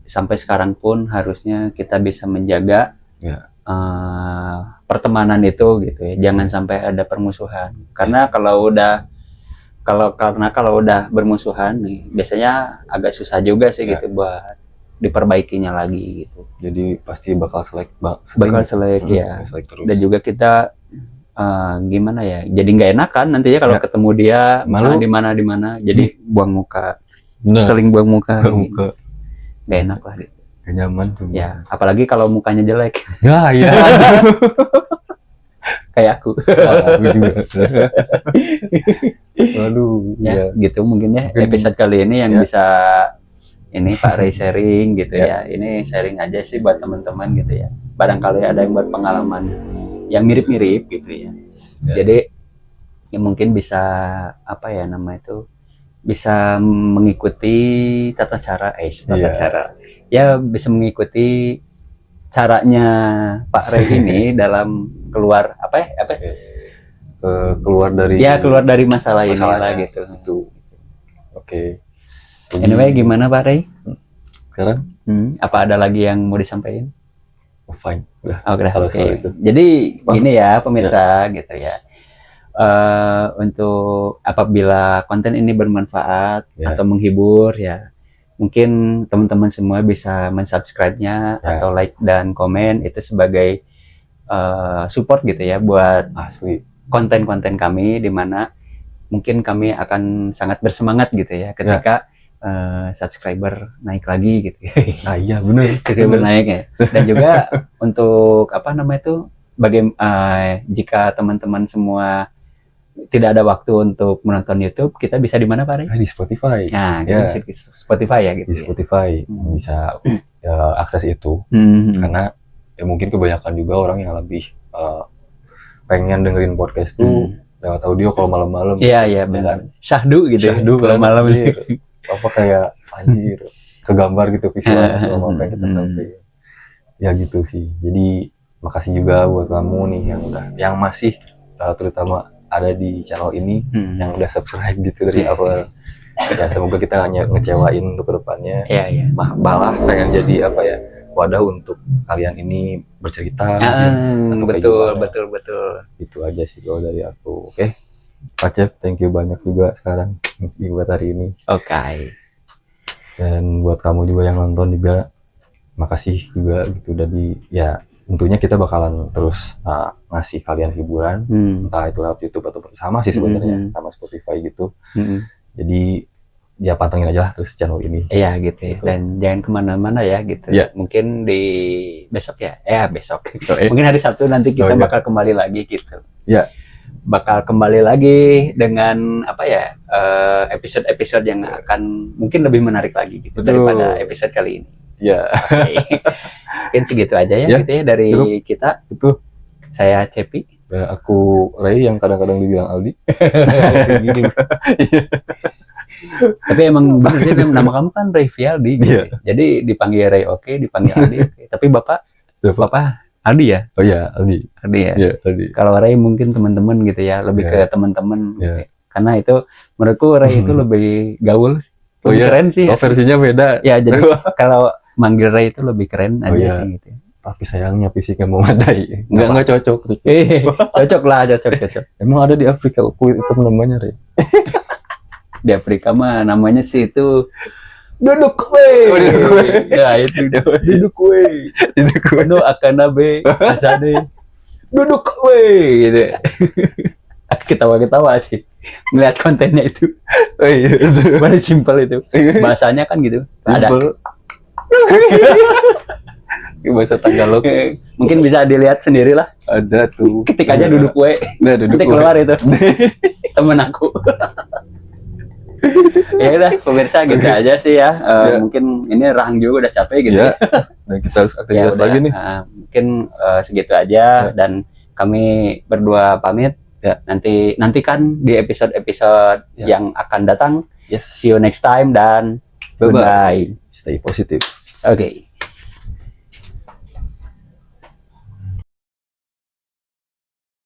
sampai sekarang pun harusnya kita bisa menjaga pertemanan itu gitu ya. Jangan sampai ada permusuhan. Karena kalau udah bermusuhan nih, biasanya agak susah juga sih gitu buat diperbaikinya lagi gitu. Jadi pasti bakal selek ya. Dan juga kita gimana ya? Jadi nggak enakan nantinya kalau ketemu dia misalnya di mana. Jadi buang muka. Saling buang muka. Gak enak lah gitu. Gak nyaman tuh. Ya, apalagi kalau mukanya jelek. Ya. Kayak aku. Aku juga. Waduh. Ya, gitu mungkin ya episode kali ini yang bisa ini Pak Ray sharing gitu ya. Ini sharing aja sih buat teman-teman gitu ya. Barangkali ada yang berpengalaman yang mirip-mirip gitu ya. Jadi ya mungkin bisa apa ya nama itu, bisa mengikuti tata cara ya bisa mengikuti caranya Pak Ray ini dalam keluar keluar dari masalah ini lah gitu. Oke. Anyway, gimana Pak Ray? Sekarang? Apa ada lagi yang mau disampaikan? Fine. Udah. Oke. Jadi gini ya pemirsa gitu ya. Untuk apabila konten ini bermanfaat atau menghibur ya, mungkin teman-teman semua bisa mensubscribe-nya atau like dan komen itu sebagai support gitu ya buat konten-konten kami, di mana mungkin kami akan sangat bersemangat gitu ya ketika subscriber naik lagi gitu. Nah iya benar. Subscriber naik ya. Dan juga untuk jika teman-teman semua tidak ada waktu untuk menonton YouTube, kita bisa di mana Pak Ray? Di Spotify. Nah, kita bisa di Spotify ya gitu. Di Spotify bisa akses itu. Karena ya mungkin kebanyakan juga orang yang lebih pengen dengerin podcast tuh lewat audio kalau malam-malam. Iya benar. Syahdu gitu. Syahdu kalau malam ini. Apa kayak anjir, kegambar gitu visual sama apa yang kita sampaikan. Ya gitu sih. Jadi makasih juga buat kamu nih yang masih terutama ada di channel ini yang udah subscribe gitu dari awal. Ya semoga kita nggak ngecewain untuk kedepannya. Iya. Malah pengen jadi wadah untuk kalian ini bercerita. Betul. Itu aja sih kalau dari aku. Oke. Pak Cep, thank you banyak juga sekarang buat hari ini. Oke. Dan buat kamu juga yang nonton juga, makasih juga gitu. Tentunya kita bakalan terus ngasih kalian hiburan, entah itu lewat YouTube atau sama sih sebenarnya sama Spotify gitu. Jadi ya pantengin aja lah terus channel ini. Iya gitu. Dan jangan kemana-mana ya gitu. Mungkin di besok besok. Mungkin hari Sabtu nanti kita bakal kembali lagi gitu. Bakal kembali lagi dengan episode-episode yang akan mungkin lebih menarik lagi gitu daripada episode kali ini. Mungkin segitu aja ya gitu ya dari kita. Itu saya Cepi. Aku Ray yang kadang-kadang dibilang Aldi. Tapi emang bener sih nama kamu kan Ray Fialdi gitu. Jadi dipanggil Ray dipanggil Aldi. Tapi Bapak Aldi ya? Oh iya, Aldi ya? Iya, Aldi. Kalau Ray mungkin teman-teman gitu ya, lebih ke teman-teman gitu. Karena itu menurutku Ray itu lebih gaul, lebih keren sih. Versinya beda. Ya, jadi kalau manggil Ray itu lebih keren aja sih gitu. Tapi sayangnya fisiknya memadai. Enggak cocok. Cocok lah. Emang ada di Afrika kulit hitam namanya Ray? Di Afrika mah namanya sih itu duduk we. Ya itu duduk we. No akanabe asade. Duduk we gitu. Ketawa-ketawa sih melihat kontennya itu. Paling simpel itu. Bahasanya kan gitu. Ada. Bahasa Tagalog. Mungkin bisa dilihat sendirilah. Ada tuh. Ketik aja duduk we. Nah, duduk nanti keluar itu. Temen aku. Ya udah pemirsa gitu aja sih ya. Mungkin ini Rahang juga udah capek gitu ya. Dan kita harus aktivitas lagi nih. Mungkin segitu aja dan kami berdua pamit. Nantikan di episode-episode yang akan datang. Yes. See you next time dan goodbye. Stay positive. Oke.